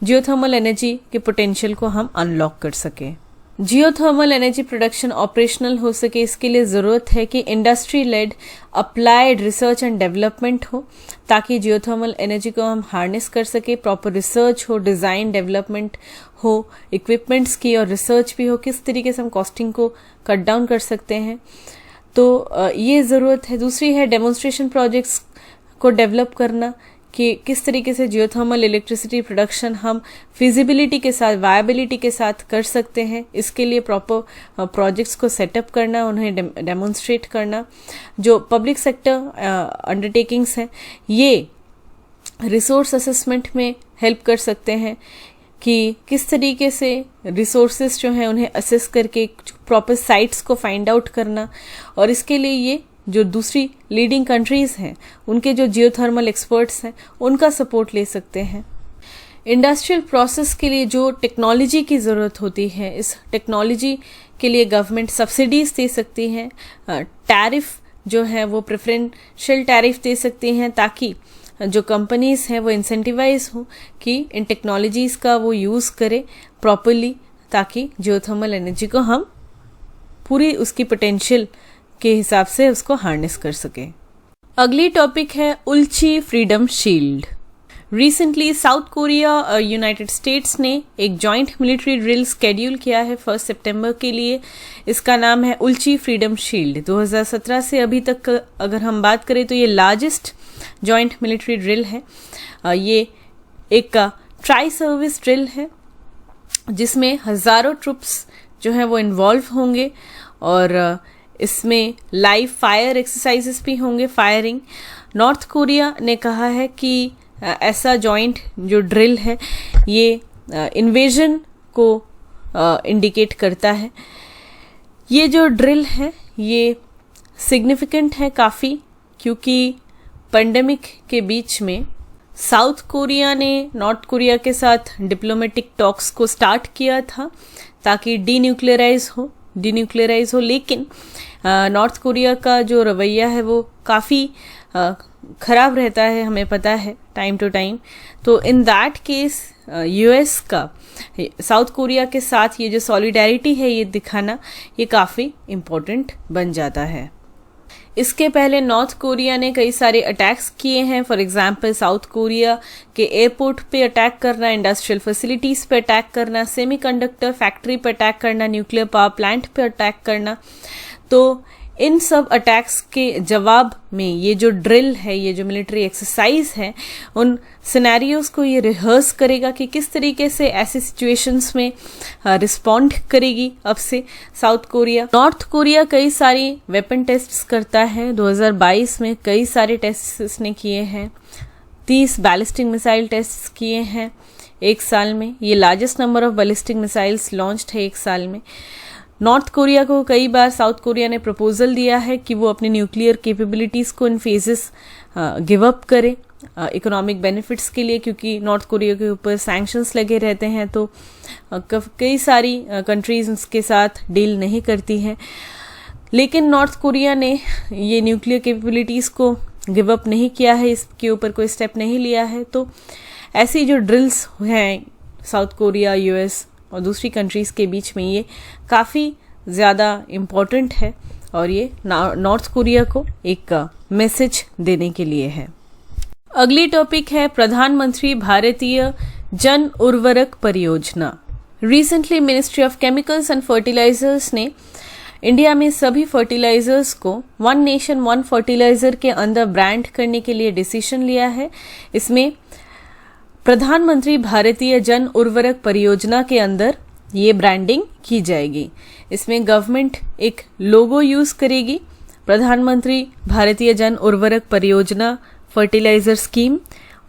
जियोथर्मल एनर्जी के पोटेंशियल को हम अनलॉक कर सकें। जियोथर्मल एनर्जी प्रोडक्शन ऑपरेशनल हो सके, इसके लिए ज़रूरत है कि industry led applied research and development हो, ताकि जियोथर्मल एनर्जी को हम हार्नेस कर सके। प्रॉपर रिसर्च हो, डिज़ाइन डेवलपमेंट हो, इक्विपमेंट्स की और रिसर्च भी हो, किस तरीके से हम कॉस्टिंग को कट डाउन कर सकते हैं। तो ये ज़रूरत है। दूसरी है डेमोन्स्ट्रेशन प्रोजेक्ट्स को डेवलप करना, कि किस तरीके से जियोथर्मल इलेक्ट्रिसिटी प्रोडक्शन हम फिजिबिलिटी के साथ, वायबिलिटी के साथ कर सकते हैं। इसके लिए प्रॉपर प्रोजेक्ट्स को सेटअप करना, उन्हें डेमोन्स्ट्रेट करना। जो पब्लिक सेक्टर अंडरटेकिंग्स हैं, ये रिसोर्स असेसमेंट में हेल्प कर सकते हैं कि किस तरीके से रिसोर्सेज जो हैं उन्हें असेस करके प्रॉपर साइट्स को फाइंड आउट करना। और इसके लिए ये जो दूसरी लीडिंग कंट्रीज़ हैं, उनके जो जियोथर्मल एक्सपर्ट्स हैं, उनका सपोर्ट ले सकते हैं। इंडस्ट्रियल प्रोसेस के लिए जो टेक्नोलॉजी की ज़रूरत होती है, इस टेक्नोलॉजी के लिए गवर्नमेंट सब्सिडीज़ दे सकती है, टैरिफ जो है वो प्रेफरेंशियल टैरिफ दे सकती हैं, ताकि जो कंपनीज़ हैं वो इंसेंटिवाइज हो कि इन टेक्नोलॉजीज़ का वो यूज़ करें प्रॉपरली, ताकि जियोथर्मल एनर्जी को हम पूरी उसकी पोटेंशियल के हिसाब से उसको हार्नेस कर सकें। अगली टॉपिक है Ulchi Freedom Shield. Recently South Korea और यूनाइटेड स्टेट्स ने एक जॉइंट मिलिट्री ड्रिल स्केड्यूल किया है 1 सितंबर के लिए। इसका नाम है उल्ची फ्रीडम शील्ड। 2017 से अभी तक अगर हम बात करें तो ये लार्जेस्ट जॉइंट मिलिट्री ड्रिल है। ये एक ट्राई सर्विस ड्रिल है जिसमें हज़ारों ट्रुप्स जो हैं वो इन्वॉल्व होंगे और इसमें लाइव फायर एक्सरसाइजेस भी होंगे, फायरिंग। नॉर्थ कोरिया ने कहा है कि ऐसा जॉइंट जो ड्रिल है ये इन्वेजन को इंडिकेट करता है। ये जो ड्रिल है ये सिग्निफिकेंट है काफ़ी, क्योंकि पेंडेमिक के बीच में साउथ कोरिया ने नॉर्थ कोरिया के साथ डिप्लोमेटिक टॉक्स को स्टार्ट किया था ताकि डीन्यूक्लियराइज हो, लेकिन नॉर्थ कोरिया का जो रवैया है वो काफ़ी ख़राब रहता है, हमें पता है, टाइम टू टाइम। तो इन दैट केस यूएस का साउथ कोरिया के साथ ये जो सॉलिडेरिटी है ये दिखाना ये काफ़ी इम्पोर्टेंट बन जाता है। इसके पहले नॉर्थ कोरिया ने कई सारे अटैक्स किए हैं। फॉर एग्जांपल साउथ कोरिया के एयरपोर्ट पे अटैक करना, इंडस्ट्रियल फैसिलिटीज़ पे अटैक करना, सेमीकंडक्टर फैक्ट्री पे अटैक करना, न्यूक्लियर पावर प्लांट पे अटैक करना। तो इन सब अटैक्स के जवाब में ये जो ड्रिल है, ये जो मिलिट्री एक्सरसाइज है, उन सिनेरियोज को ये रिहर्स करेगा कि किस तरीके से ऐसे सिचुएशंस में रिस्पॉन्ड करेगी अब से साउथ कोरिया। नॉर्थ कोरिया कई सारी वेपन टेस्ट्स करता है। 2022 में कई सारे टेस्ट्स इसने किए हैं। 30 बैलिस्टिक मिसाइल टेस्ट्स किए हैं एक साल में। ये largest number of ballistic missiles launched है एक साल में। नॉर्थ कोरिया को कई बार साउथ कोरिया ने प्रपोजल दिया है कि वो अपनी न्यूक्लियर कैपेबिलिटीज़ को इन फेजेस गिव अप करे इकोनॉमिक बेनिफिट्स के लिए, क्योंकि नॉर्थ कोरिया के ऊपर सैंक्शंस लगे रहते हैं। तो कई सारी कंट्रीज़ उसके साथ डील नहीं करती हैं, लेकिन नॉर्थ कोरिया ने ये न्यूक्लियर कैपेबिलिटीज़ को गिव अप नहीं किया है, इसके ऊपर कोई स्टेप नहीं लिया है। तो ऐसी जो ड्रिल्स हैं साउथ कोरिया, यूएस और दूसरी कंट्रीज़ के बीच में, ये काफ़ी ज़्यादा इम्पॉर्टेंट है और ये नॉर्थ कोरिया को एक मैसेज देने के लिए है। अगली टॉपिक है प्रधानमंत्री भारतीय Jan Urvarak Pariyojana. Recently ministry of chemicals and fertilizers ने इंडिया में सभी फर्टिलाइजर्स को वन नेशन वन फर्टिलाइजर के अंदर ब्रांड करने के लिए डिसीजन लिया है। इसमें प्रधानमंत्री भारतीय जन उर्वरक परियोजना के अंदर ये ब्रांडिंग की जाएगी। इसमें गवर्नमेंट एक लोगो यूज करेगी, प्रधानमंत्री भारतीय जन उर्वरक परियोजना फर्टिलाइजर स्कीम,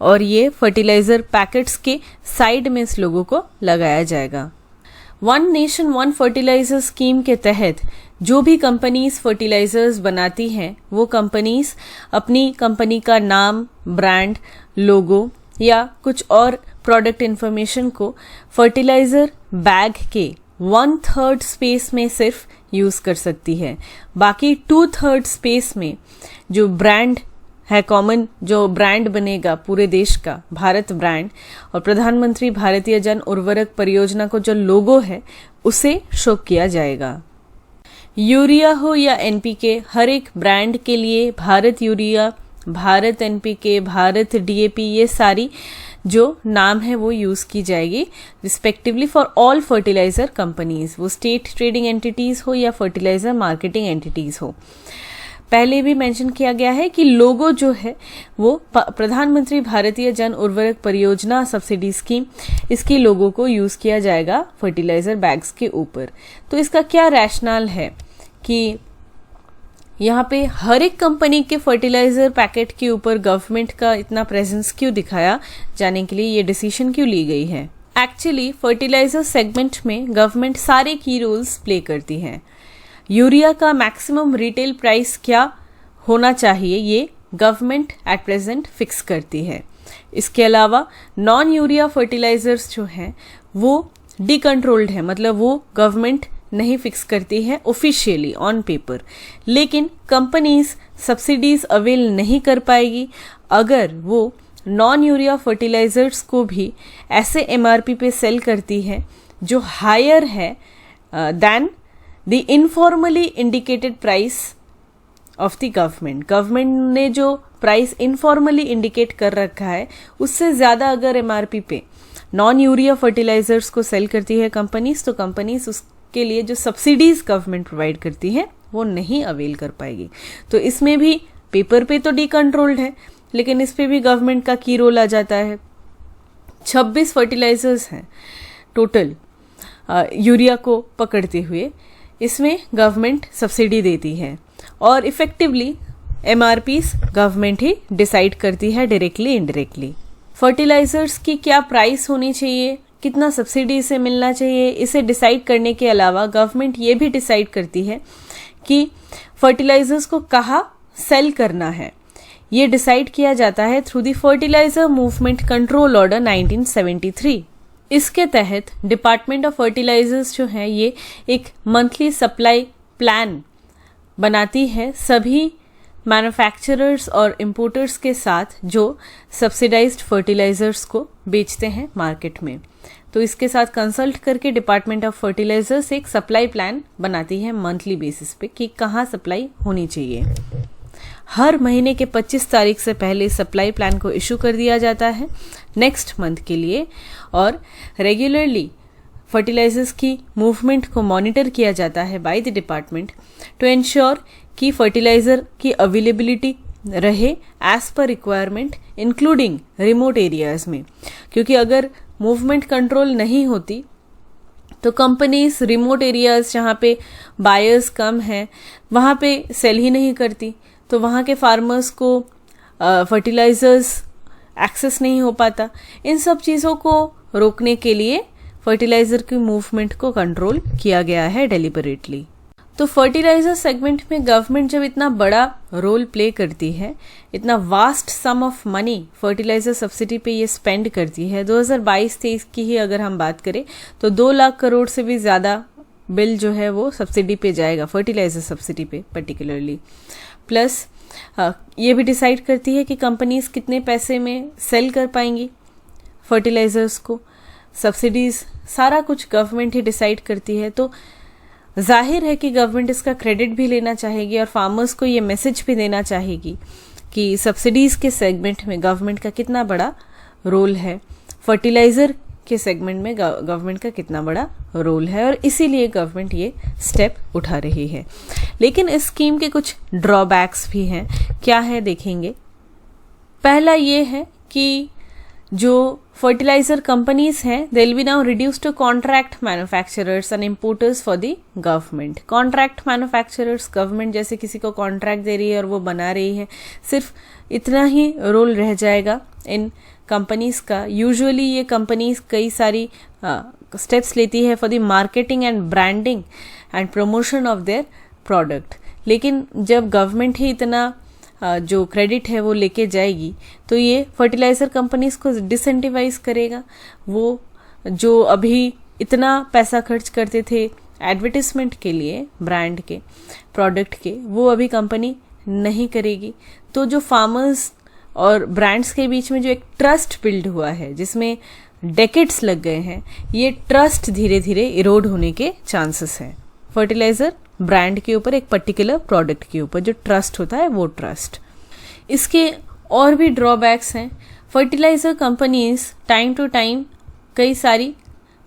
और ये फर्टिलाइजर पैकेट्स के साइड में इस लोगो को लगाया जाएगा। One nation one fertilizer scheme के तहत जो भी कंपनीज फर्टिलाइजर्स बनाती हैं वो कंपनीज अपनी कंपनी का नाम, ब्रांड, लोगो या कुछ और प्रोडक्ट इन्फॉर्मेशन को फर्टिलाइजर बैग के 1/3 स्पेस में सिर्फ यूज़ कर सकती है। बाकी 2/3 स्पेस में जो ब्रांड है, कॉमन जो ब्रांड बनेगा पूरे देश का, भारत ब्रांड, और प्रधानमंत्री भारतीय जन उर्वरक परियोजना को जो लोगो है उसे शो किया जाएगा। यूरिया हो या एनपीके, हर एक ब्रांड के लिए Bharat urea, Bharat NPK, Bharat DAP, ये सारी जो नाम है वो यूज़ की जाएगी respectively for all fertilizer companies, वो स्टेट ट्रेडिंग एंटिटीज़ हो या फर्टिलाइजर मार्केटिंग एंटिटीज़ हो। पहले भी मेंशन किया गया है कि लोगो जो है वो प्रधानमंत्री भारतीय जन उर्वरक परियोजना सब्सिडी स्कीम, इसकी लोगो को यूज़ किया जाएगा फर्टिलाइजर बैग्स के ऊपर। तो इसका क्या रैशनल है कि यहाँ पे हर एक कंपनी के फर्टिलाइजर पैकेट के ऊपर गवर्नमेंट का इतना प्रेजेंस क्यों दिखाया जाने के लिए ये डिसीजन क्यों ली गई है? एक्चुअली फर्टिलाइजर सेगमेंट में गवर्नमेंट सारे की रोल्स प्ले करती है। यूरिया का मैक्सिमम रिटेल प्राइस क्या होना चाहिए ये गवर्नमेंट एट प्रेजेंट फिक्स करती है। इसके अलावा नॉन यूरिया फर्टिलाइजर्स जो हैं वो डिकंट्रोल्ड है, मतलब वो गवर्नमेंट नहीं फिक्स करती है ऑफिशियली ऑन पेपर, लेकिन कंपनीज सब्सिडीज अवेल नहीं कर पाएगी अगर वो नॉन यूरिया फर्टिलाइजर्स को भी ऐसे एमआरपी पे सेल करती है जो हायर है than the informally indicated price of the government. Government ने जो प्राइस इनफॉर्मली इंडिकेट कर रखा है उससे ज़्यादा अगर एमआरपी पे नॉन यूरिया फर्टिलाइजर्स को सेल करती है कंपनीज, तो कंपनीज उसके लिए जो सब्सिडीज गवर्नमेंट प्रोवाइड करती है वो नहीं अवेल कर पाएगी। तो इसमें भी पेपर पे तो डिकंट्रोल्ड है, लेकिन इस पे भी गवर्नमेंट का की रोल आ जाता है। 26 फर्टिलाइजर्स हैं टोटल यूरिया को पकड़ते हुए, इसमें गवर्नमेंट सब्सिडी देती है और इफेक्टिवली एमआरपीस गवर्नमेंट ही डिसाइड करती है डायरेक्टली इनडायरेक्टली। फर्टिलाइजर्स की क्या प्राइस होनी चाहिए, कितना सब्सिडी इसे मिलना चाहिए, इसे डिसाइड करने के अलावा गवर्नमेंट ये भी डिसाइड करती है कि फर्टिलाइजर्स को कहाँ सेल करना है। ये डिसाइड किया जाता है through the fertilizer movement control order 1973। इसके तहत डिपार्टमेंट ऑफ फर्टिलाइजर्स जो है ये एक मंथली सप्लाई प्लान बनाती है सभी मैन्युफैक्चरर्स और इंपोर्टर्स के साथ जो सब्सिडाइज्ड फर्टिलाइजर्स को बेचते हैं मार्केट में। तो इसके साथ कंसल्ट करके डिपार्टमेंट ऑफ फर्टिलाइजर्स एक सप्लाई प्लान बनाती है मंथली बेसिस पे कि कहाँ सप्लाई होनी चाहिए। हर महीने के 25 तारीख से पहले सप्लाई प्लान को इशू कर दिया जाता है नेक्स्ट मंथ के लिए, और रेगुलरली फर्टिलाइजर्स की मूवमेंट को मॉनिटर किया जाता है by the department to ensure कि फर्टिलाइजर की अवेलेबिलिटी रहे as per requirement including remote areas में, क्योंकि अगर मूवमेंट कंट्रोल नहीं होती तो कंपनीज रिमोट एरियाज जहाँ पे बायर्स कम हैं वहाँ पे सेल ही नहीं करती, तो वहाँ के फार्मर्स को फर्टिलाइजर्स एक्सेस नहीं हो पाता। इन सब चीज़ों को रोकने के लिए फर्टिलाइजर की मूवमेंट को कंट्रोल किया गया है डेलिबरेटली। तो फर्टिलाइजर सेगमेंट में गवर्नमेंट जब इतना बड़ा रोल प्ले करती है, इतना vast sum of money fertilizer subsidy पे ये स्पेंड करती है, 2022-23 की ही अगर हम बात करें तो 2 लाख करोड़ से भी ज़्यादा बिल जो है वो सब्सिडी पे जाएगा, फर्टिलाइजर सब्सिडी पे पर्टिकुलरली। प्लस ये भी डिसाइड करती है कि कंपनीज कितने पैसे में सेल कर पाएंगी फर्टिलाइजर्स को, सब्सिडीज सारा कुछ गवर्नमेंट ही डिसाइड करती है। तो जाहिर है कि गवर्नमेंट इसका क्रेडिट भी लेना चाहेगी और फार्मर्स को ये मैसेज भी देना चाहेगी कि सब्सिडीज के सेगमेंट में गवर्नमेंट का कितना बड़ा रोल है, फर्टिलाइजर के सेगमेंट में गवर्नमेंट का कितना बड़ा रोल है, और इसीलिए गवर्नमेंट ये स्टेप उठा रही है। लेकिन इस स्कीम के कुछ ड्रॉबैक्स भी हैं। क्या है देखेंगे। पहला ये है कि जो फर्टिलाइजर कंपनीज हैं they will be now reduce to contract manufacturers and importers for the government. Contract manufacturers government जैसे किसी को कॉन्ट्रैक्ट दे रही है और वो बना रही है, सिर्फ इतना ही रोल रह जाएगा इन कंपनीज का। यूजुअली ये कंपनीज कई सारी स्टेप्स लेती है for the marketing and branding and promotion of their product, लेकिन जब गवर्नमेंट ही इतना जो क्रेडिट है वो लेके जाएगी तो ये फर्टिलाइजर कंपनीज को डिसेंटिवाइज करेगा। वो जो अभी इतना पैसा खर्च करते थे एडवर्टिजमेंट के लिए ब्रांड के प्रोडक्ट के, वो अभी कंपनी नहीं करेगी। तो जो फार्मर्स और ब्रांड्स के बीच में जो एक ट्रस्ट बिल्ड हुआ है जिसमें डेकेड्स लग गए हैं, ये ट्रस्ट धीरे धीरे इरोड होने के चांसेस हैं। फर्टिलाइजर ब्रांड के ऊपर, एक पर्टिकुलर प्रोडक्ट के ऊपर जो ट्रस्ट होता है वो ट्रस्ट। इसके और भी ड्रॉबैक्स हैं। Fertilizer companies time to time कई सारी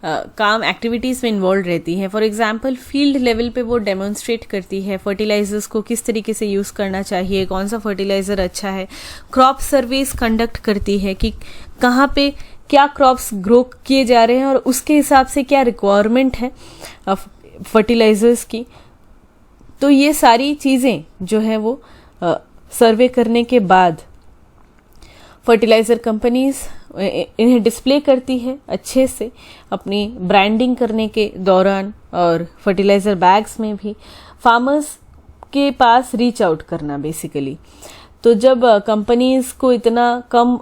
काम एक्टिविटीज़ में इन्वॉल्व रहती हैं। फॉर एग्जांपल फील्ड लेवल पे वो डेमोन्स्ट्रेट करती है फर्टिलाइजर्स को किस तरीके से यूज़ करना चाहिए, कौन सा फर्टिलाइजर अच्छा है। क्रॉप सर्वेस कंडक्ट करती है कि कहाँ पे क्या क्रॉप्स ग्रो किए जा रहे हैं और उसके हिसाब से क्या रिक्वायरमेंट है फर्टिलाइजर्स की। तो ये सारी चीज़ें जो है वो सर्वे करने के बाद फर्टिलाइज़र कंपनीज इन्हें डिस्प्ले करती है अच्छे से अपनी ब्रांडिंग करने के दौरान, और फर्टिलाइज़र बैग्स में भी फार्मर्स के पास रीच आउट करना बेसिकली। तो जब कंपनीज को इतना कम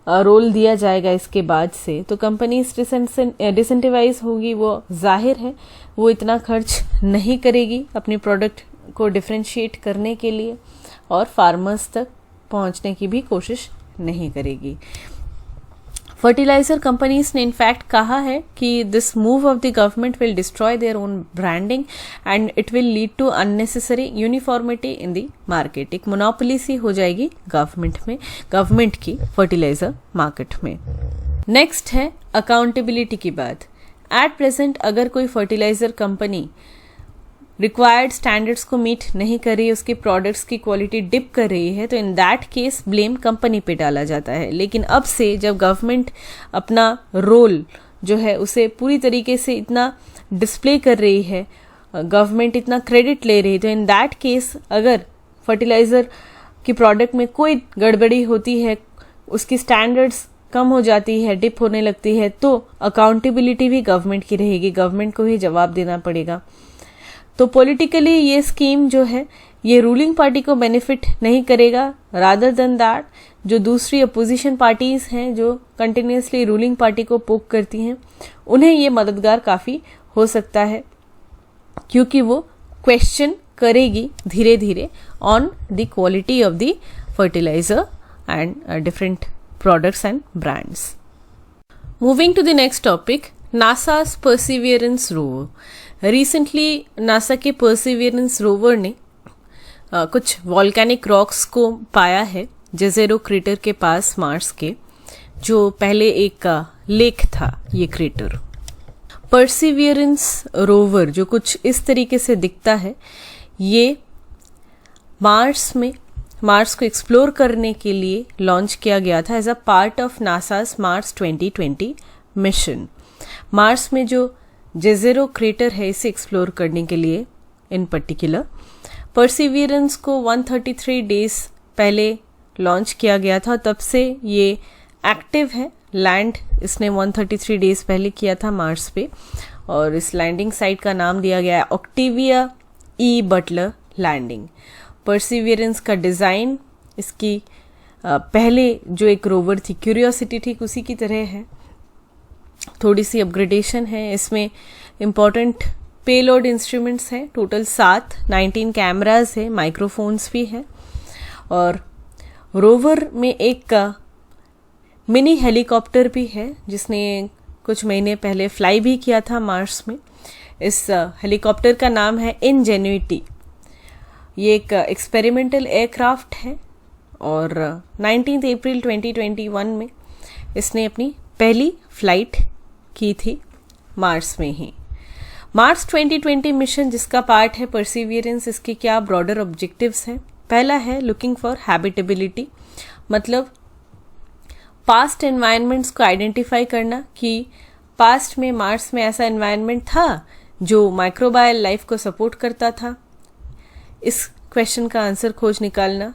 रोल दिया जाएगा इसके बाद से, तो कंपनीज डिसेंटिवाइज होगी, वो जाहिर है वो इतना खर्च नहीं करेगी अपनी प्रोडक्ट को डिफ्रेंशिएट करने के लिए और फार्मर्स तक पहुंचने की भी कोशिश नहीं करेगी। फर्टिलाइजर कंपनीज ने इनफैक्ट कहा है कि this move of the government will destroy their own branding and it will lead to unnecessary uniformity in the market. एक मोनोपोली सी हो जाएगी गवर्नमेंट की फर्टिलाइजर मार्केट में। नेक्स्ट है अकाउंटेबिलिटी की बात। एट प्रेजेंट अगर कोई फर्टिलाइजर कंपनी रिक्वायर्ड स्टैंडर्ड्स को मीट नहीं कर रही है, उसके प्रोडक्ट्स की क्वालिटी डिप कर रही है, तो in that case blame company पे डाला जाता है। लेकिन अब से जब गवर्नमेंट अपना रोल जो है उसे पूरी तरीके से इतना डिस्प्ले कर रही है, गवर्नमेंट इतना क्रेडिट ले रही है, तो इन दैट केस अगर फर्टिलाइजर की प्रोडक्ट में कोई गड़बड़ी होती है, उसकी स्टैंडर्ड्स कम हो जाती है, डिप होने लगती है, तो अकाउंटेबिलिटी भी गवर्नमेंट की रहेगी, गवर्नमेंट को ही जवाब देना पड़ेगा। तो पॉलिटिकली ये स्कीम जो है ये रूलिंग पार्टी को बेनिफिट नहीं करेगा, रादर देन दैट जो दूसरी अपोजिशन पार्टीज हैं जो कंटिन्यूसली रूलिंग पार्टी को पोक करती हैं, उन्हें ये मददगार काफ़ी हो सकता है, क्योंकि वो क्वेश्चन करेगी धीरे धीरे on the quality of the fertilizer and different products and brands. Moving to the next topic, NASA's perseverance rover. Recently NASA के परसिवियरेंस रोवर ने कुछ वॉल्केनिक रॉक्स को पाया है जेज़ेरो क्रेटर के पास मार्स के, जो पहले एक लेक था ये क्रेटर। परसिवियरेंस रोवर जो कुछ इस तरीके से दिखता है, ये मार्स को एक्सप्लोर करने के लिए लॉन्च किया गया था as a part of NASA's Mars 2020 mission. Mars में जो जेज़ेरो क्रेटर है इसे एक्सप्लोर करने के लिए इन पर्टिकुलर परसिवियरेंस को 133 डेज पहले लॉन्च किया गया था, तब से ये एक्टिव है। लैंड इसने 133 डेज पहले किया था मार्स पे, और इस लैंडिंग साइट का नाम दिया गया है ऑक्टेविया ई बटलर लैंडिंग। परसिवियरेंस का डिज़ाइन इसकी पहले जो एक रोवर थी क्यूरियोसिटी ठीक उसी की तरह है, थोड़ी सी अपग्रेडेशन है। इसमें इम्पॉर्टेंट पेलोड इंस्ट्रूमेंट्स हैं, टोटल 19 कैमराज है, माइक्रोफोन्स भी हैं, और रोवर में एक मिनी हेलीकॉप्टर भी है जिसने कुछ महीने पहले फ्लाई भी किया था मार्स में। इस हेलीकॉप्टर का नाम है इनजेन्युइटी। ये एक एक्सपेरिमेंटल एयरक्राफ्ट है और 19 अप्रैल 2021 में इसने अपनी पहली फ्लाइट की थी मार्स में ही। मार्स 2020 मिशन जिसका पार्ट है परसिवियरेंस, इसके क्या ब्रॉडर ऑब्जेक्टिव्स हैं। पहला है लुकिंग फॉर हैबिटेबिलिटी, मतलब पास्ट एनवायरनमेंट्स को आइडेंटिफाई करना कि पास्ट में मार्स में ऐसा एनवायरनमेंट था जो माइक्रोबायल लाइफ को सपोर्ट करता था, इस क्वेश्चन का आंसर खोज निकालना।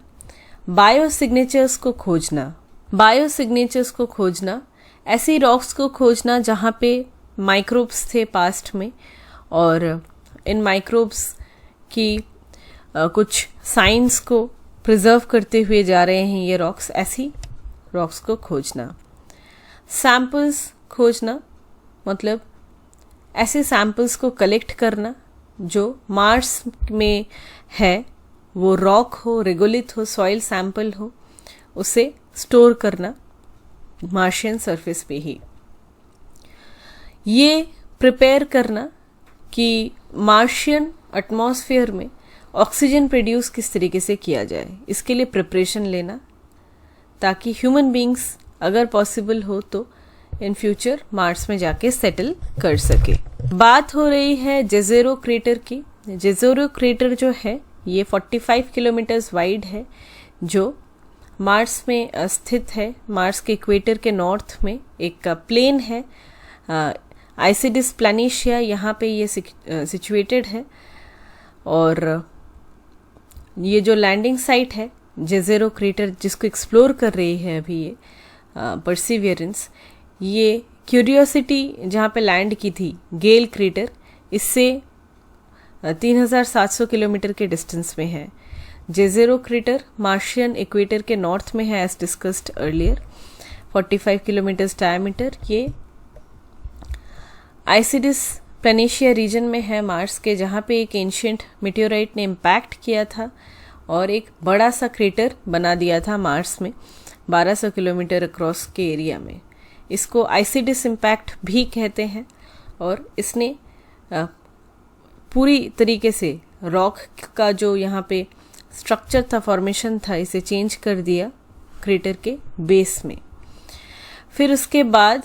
बायोसिग्नेचर्स को खोजना, ऐसी रॉक्स को खोजना जहाँ पे माइक्रोब्स थे पास्ट में, और इन माइक्रोब्स की कुछ साइंस को प्रिजर्व करते हुए जा रहे हैं ये रॉक्स, ऐसी रॉक्स को खोजना। सैंपल्स खोजना, मतलब ऐसे सैंपल्स को कलेक्ट करना जो मार्स में है, वो रॉक हो, रेगोलिथ हो, सॉइल सैंपल हो, उसे स्टोर करना मार्शियन सरफेस पे ही। ये प्रिपेयर करना कि मार्शियन एटमॉस्फेयर में ऑक्सीजन प्रोड्यूस किस तरीके से किया जाए, इसके लिए प्रिपरेशन लेना, ताकि ह्यूमन बींग्स अगर पॉसिबल हो तो इन फ्यूचर मार्स में जाके सेटल कर सके। बात हो रही है जेज़ेरो क्रेटर की। जेज़ेरो क्रेटर जो है ये 45 किलोमीटर्स वाइड है, जो मार्स में स्थित है। मार्स के इक्वेटर के नॉर्थ में एक प्लेन है, आइसिडिस प्लानिशिया, यहाँ पे ये सिचुएटेड है। और ये जो लैंडिंग साइट है जेज़ेरो क्रेटर जिसको एक्सप्लोर कर रही है अभी ये परसिवियरेंस, ये क्यूरियोसिटी जहाँ पे लैंड की थी गेल क्रेटर, इससे 3700 किलोमीटर के डिस्टेंस में है। जेज़ेरो क्रेटर मार्शियन इक्वेटर के नॉर्थ में है as discussed earlier. 45 kilometres diameter. ये आइसिडिस प्लेनेशिया रीजन में है मार्स के, जहाँ पे एक एंशिएंट मेटेओराइट ने इम्पैक्ट किया था और एक बड़ा सा क्रेटर बना दिया था मार्स में 1200 किलोमीटर अक्रॉस के एरिया में। इसको आइसिडिस इम्पैक्ट भी कहते हैं और इसने पूरी तरीके से रॉक का जो यहाँ पे स्ट्रक्चर था, फॉर्मेशन था, इसे चेंज कर दिया क्रेटर के बेस में। फिर उसके बाद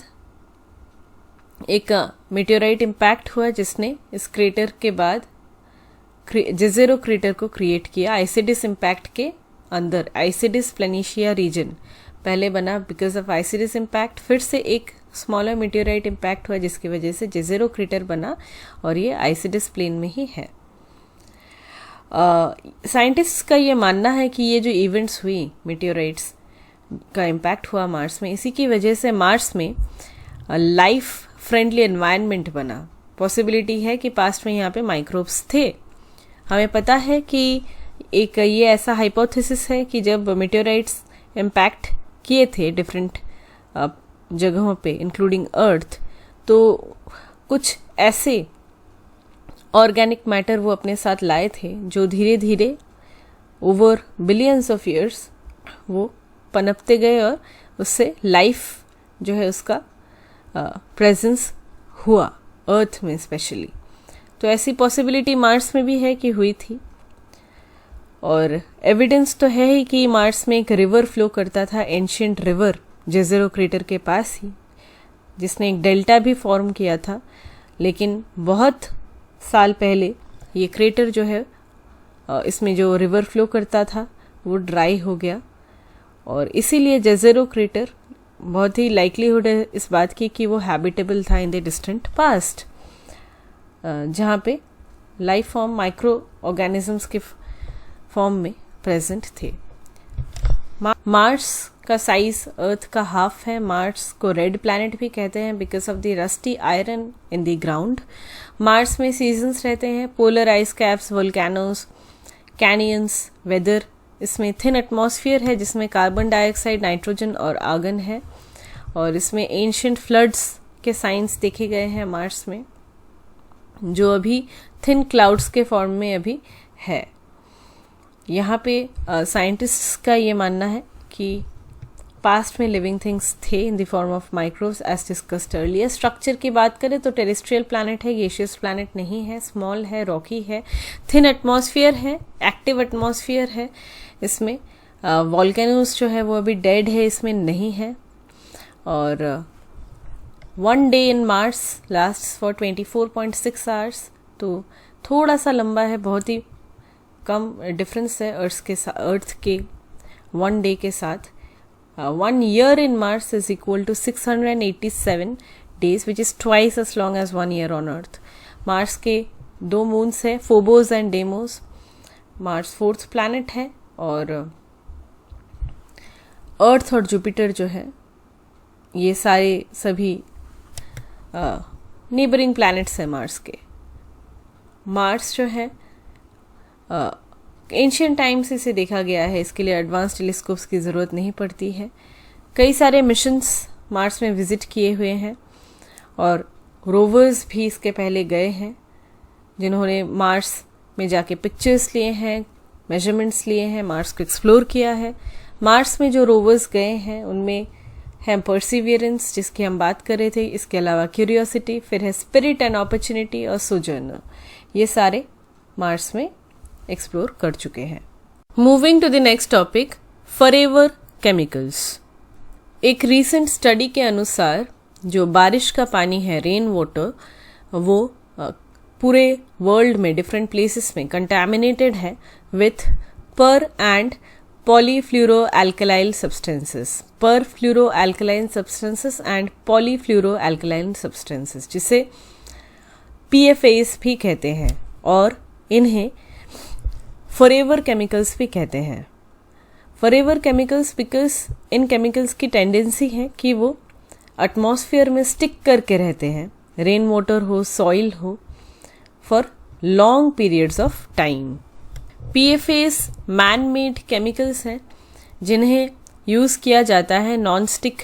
एक मेटेओराइट इम्पैक्ट हुआ जिसने इस क्रेटर के बाद जेज़ेरो क्रेटर को क्रिएट किया आइसिडिस इम्पैक्ट के अंदर। आइसिडिस प्लेनेशिया रीजन पहले बना बिकॉज ऑफ आइसिडिस इम्पैक्ट, फिर से एक स्मॉलर मेटेओराइट इम्पैक्ट हुआ जिसकी वजह से जेज़ेरो क्रेटर बना और ये आइसिडिस प्लेन में ही है। साइंटिस्ट का ये मानना है कि ये जो इवेंट्स हुई मेटेओराइट्स का इम्पैक्ट हुआ मार्स में, इसी की वजह से मार्स में लाइफ फ्रेंडली एनवायरनमेंट बना। पॉसिबिलिटी है कि पास्ट में यहाँ पे माइक्रोब्स थे। हमें पता है कि एक ये ऐसा हाइपोथेसिस है कि जब मेटेओराइट्स इम्पैक्ट किए थे डिफरेंट जगहों पे इंक्लूडिंग अर्थ, तो कुछ ऐसे ऑर्गेनिक मैटर वो अपने साथ लाए थे जो धीरे धीरे ओवर बिलियंस ऑफ ईयर्स वो पनपते गए और उससे लाइफ जो है उसका प्रेजेंस हुआ अर्थ में स्पेशली। तो ऐसी पॉसिबिलिटी मार्स में भी है कि हुई थी। और एविडेंस तो है ही कि मार्स में एक रिवर फ्लो करता था, एंशिएंट रिवर जेज़ेरो क्रेटर के पास ही, जिसने एक डेल्टा भी फॉर्म किया था। लेकिन बहुत साल पहले ये क्रेटर जो है इसमें जो रिवर फ्लो करता था वो ड्राई हो गया और इसीलिए जेज़ेरो क्रेटर बहुत ही लाइकलीहुड है इस बात की कि वो हैबिटेबल था इन द डिस्टेंट पास्ट, जहाँ पे लाइफ फॉर्म माइक्रो ऑर्गेनिजम्स के फॉर्म में प्रेजेंट थे। मार्स का साइज अर्थ का हाफ है। मार्स को रेड प्लैनेट भी कहते हैं because of the rusty iron in the ground. Mars में सीजन्स रहते हैं, polar ice caps, volcanoes, canyons, weather. इसमें थिन एटमॉस्फेयर है जिसमें कार्बन डाइऑक्साइड, नाइट्रोजन और आर्गन है और इसमें एंशिएंट फ्लड्स के साइंस देखे गए हैं मार्स में, जो अभी थिन क्लाउड्स के फॉर्म में अभी है। यहाँ पे साइंटिस्ट्स का ये मानना है कि पास्ट में लिविंग थिंग्स थे in the form of microbes as discussed earlier. Structure की बात करें तो टेरेस्ट्रियल प्लैनेट है, गैसियस प्लैनेट नहीं है, स्मॉल है, रॉकी है, थिन एटमॉस्फेयर है, एक्टिव एटमॉस्फेयर है। इसमें वॉल्केनोस जो है वो अभी डेड है, इसमें नहीं है। और 1 day in Mars last for 24.6 hours, तो थोड़ा सा लंबा है, बहुत ही कम डिफरेंस है अर्थ के 1 डे के साथ। 1 year in Mars is equal to 687 days, which is twice as long as 1 year on Earth. Mars के 2 मून्स है, Phobos and demos. Mars 4th planet है और अर्थ और जुपिटर जो है ये सारे सभी नेबरिंग प्लैनेट्स हैं मार्स के। मार्स जो है एंशिएंट टाइम से इसे देखा गया है, इसके लिए एडवांस टेलीस्कोप्स की ज़रूरत नहीं पड़ती है। कई सारे मिशंस मार्स में विजिट किए हुए हैं और रोवर्स भी इसके पहले गए हैं, जिन्होंने मार्स में जाके पिक्चर्स लिए हैं, मेजरमेंट्स लिए हैं, मार्स को एक्सप्लोर किया है। मार्स में जो रोवर्स गए हैं उनमें है परसिवियरेंस, जिसकी हम बात कर रहे थे, इसके अलावा क्यूरियोसिटी, फिर है स्पिरिट एंड अपॉर्चुनिटी और सोजर्नर। ये सारे मार्स में एक्सप्लोर कर चुके हैं। Moving to the next topic, forever chemicals. एक रीसेंट स्टडी के अनुसार जो बारिश का पानी है, रेन वाटर, वो पूरे वर्ल्ड में डिफरेंट प्लेसेस में कंटामिनेटेड है विथ पर and polyfluoroalkyl substances, perfluoroalkyl substances and polyfluoroalkyl substances, जिसे PFAS भी कहते हैं और इन्हें फॉरएवर केमिकल्स भी कहते हैं। Forever chemicals because in chemicals की टेंडेंसी है कि वो एटमॉस्फेयर में स्टिक करके रहते हैं, रेन वाटर हो, सॉइल हो, for long periods of time. PFAS man made chemicals हैं जिन्हें यूज़ किया जाता है नॉन स्टिक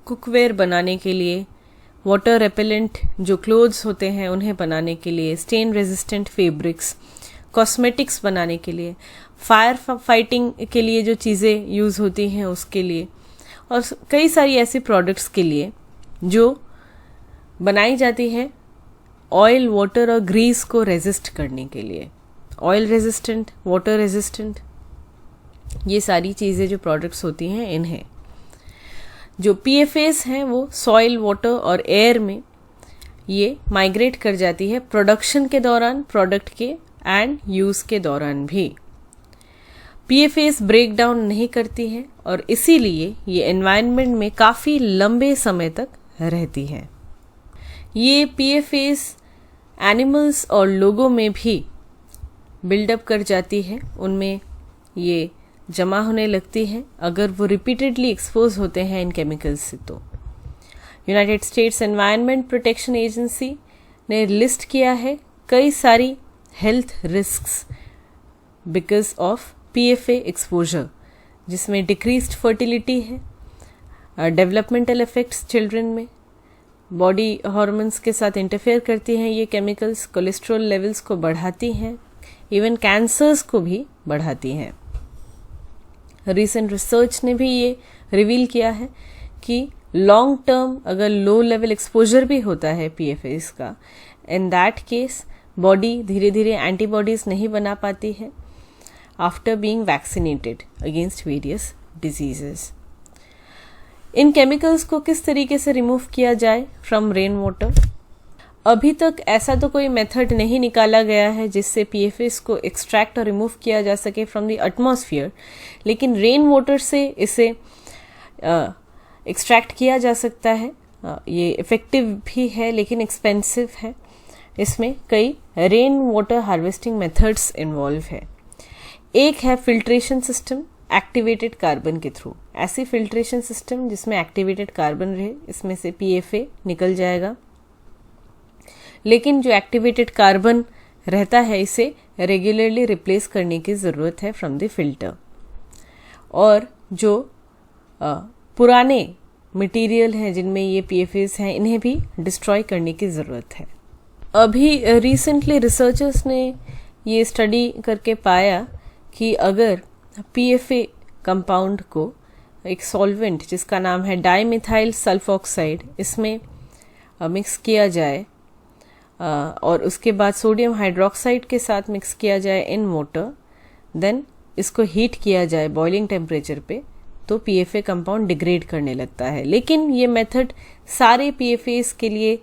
कुकवेयर बनाने के लिए, वाटर रेपेलेंट जो क्लोथ्स होते हैं उन्हें बनाने के लिए, स्टेन रेजिस्टेंट फैब्रिक्स, कॉस्मेटिक्स बनाने के लिए, फायर फाइटिंग के लिए जो चीज़ें यूज़ होती हैं उसके लिए, और कई सारी ऐसी प्रोडक्ट्स के लिए जो बनाई जाती है ऑयल, वाटर और ग्रीस को रेजिस्ट करने के लिए। ऑयल रेजिस्टेंट, वाटर रेजिस्टेंट, ये सारी चीज़ें जो प्रोडक्ट्स होती हैं इन्हें जो PFAs हैं वो सॉइल, वाटर और एयर में ये माइग्रेट कर जाती है प्रोडक्शन के दौरान, प्रोडक्ट के एंड यूज़ के दौरान भी। PFAs ब्रेक डाउन नहीं करती है और इसीलिए ये एनवायरनमेंट में काफ़ी लंबे समय तक रहती है। ये PFAs एनिमल्स और लोगों में भी बिल्डअप कर जाती है, उनमें ये जमा होने लगती है अगर वो रिपीटेडली एक्सपोज होते हैं इन केमिकल्स से। तो United states environment protection agency ने लिस्ट किया है कई सारी health risks because of PFA exposure, जिसमें डिक्रीज्ड फर्टिलिटी है, डेवलपमेंटल इफेक्ट्स चिल्ड्रन में, बॉडी हार्मोन्स के साथ इंटरफेयर करती हैं ये केमिकल्स, कोलेस्ट्रॉल लेवल्स को बढ़ाती हैं, इवन कैंसर्स को भी बढ़ाती हैं। रिसेंट रिसर्च ने भी ये रिवील किया है कि लॉन्ग टर्म अगर लो लेवल एक्सपोजर भी होता है PFAs का, इन दैट केस बॉडी धीरे धीरे एंटीबॉडीज नहीं बना पाती है after being vaccinated against various diseases. इन केमिकल्स को किस तरीके से रिमूव किया जाए फ्रॉम रेन वाटर? अभी तक ऐसा तो कोई मेथड नहीं निकाला गया है जिससे PFAs को एक्सट्रैक्ट और रिमूव किया जा सके फ्रॉम द एटमॉस्फेयर, लेकिन रेन वाटर से इसे एक्सट्रैक्ट किया जा सकता है। ये इफ़ेक्टिव भी है लेकिन एक्सपेंसिव है। इसमें कई rain water harvesting methods involve है। एक है फिल्ट्रेशन सिस्टम एक्टिवेटेड कार्बन के थ्रू। ऐसी फिल्ट्रेशन सिस्टम जिसमें एक्टिवेटेड कार्बन रहे, इसमें से PFA निकल जाएगा, लेकिन जो एक्टिवेटेड कार्बन रहता है इसे रेगुलरली रिप्लेस करने की ज़रूरत है फ्रॉम द फिल्टर। और जो पुराने मटेरियल हैं जिनमें ये PFAs हैं, इन्हें भी डिस्ट्रॉय करने की ज़रूरत है। अभी रिसेंटली रिसर्चर्स ने ये स्टडी करके पाया कि अगर PFA कंपाउंड को एक सॉल्वेंट जिसका नाम है डाइमिथाइल सल्फॉक्साइड, इसमें मिक्स किया जाए और उसके बाद सोडियम हाइड्रोक्साइड के साथ मिक्स किया जाए इन वाटर, देन इसको हीट किया जाए बॉइलिंग टेम्परेचर पे, तो PFA कंपाउंड डिग्रेड करने लगता है। लेकिन ये मेथड सारे PFAs के लिए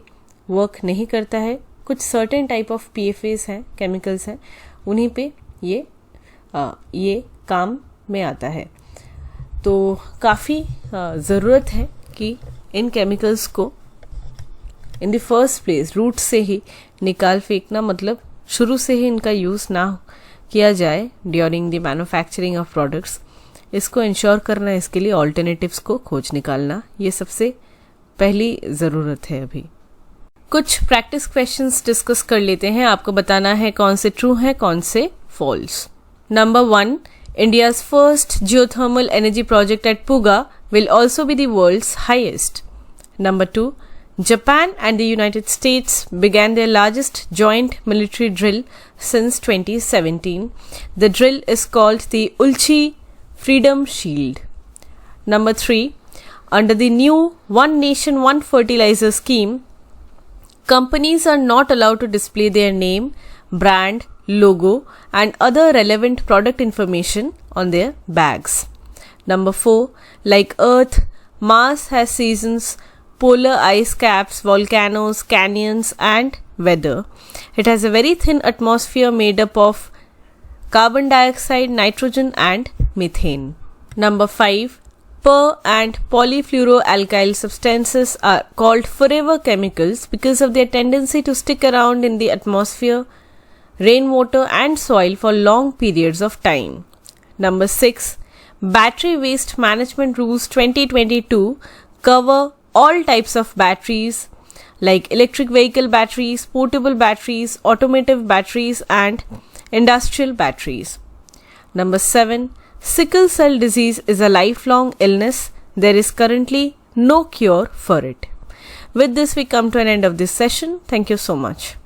वर्क नहीं करता है। कुछ सर्टेन टाइप ऑफ PFAs हैं, केमिकल्स हैं, उन्हीं पे ये काम में आता है। तो काफ़ी ज़रूरत है कि इन केमिकल्स को in the first place root से ही निकाल फेंकना, मतलब शुरू से ही इनका यूज़ ना किया जाए during the manufacturing of products. इसको इंश्योर करना, इसके लिए ऑल्टरनेटिव्स को खोज निकालना, ये सबसे पहली ज़रूरत है। अभी कुछ प्रैक्टिस क्वेश्चंस डिस्कस कर लेते हैं। आपको बताना है कौन से ट्रू हैं, कौन से false. Number 1, India's first geothermal energy project at Puga will also be the world's highest. Number 2, Japan and the United States began their largest joint military drill since 2017. The drill is called the Ulchi Freedom Shield. Number 3, under the new One Nation One Fertilizer scheme, companies are not allowed to display their name, brand, logo and other relevant product information on their bags. Number 4, like Earth, Mars has seasons, polar ice caps, volcanoes, canyons and weather. It has a very thin atmosphere made up of carbon dioxide, nitrogen and methane. Number 5, per and polyfluoroalkyl substances are called forever chemicals because of their tendency to stick around in the atmosphere, rainwater and soil for long periods of time. Number 6, Battery Waste Management Rules 2022 cover all types of batteries like electric vehicle batteries, portable batteries, automotive batteries and industrial batteries. Number 7, Sickle cell disease is a lifelong illness. There is currently no cure for it. With this, we come to an end of this session. Thank you so much.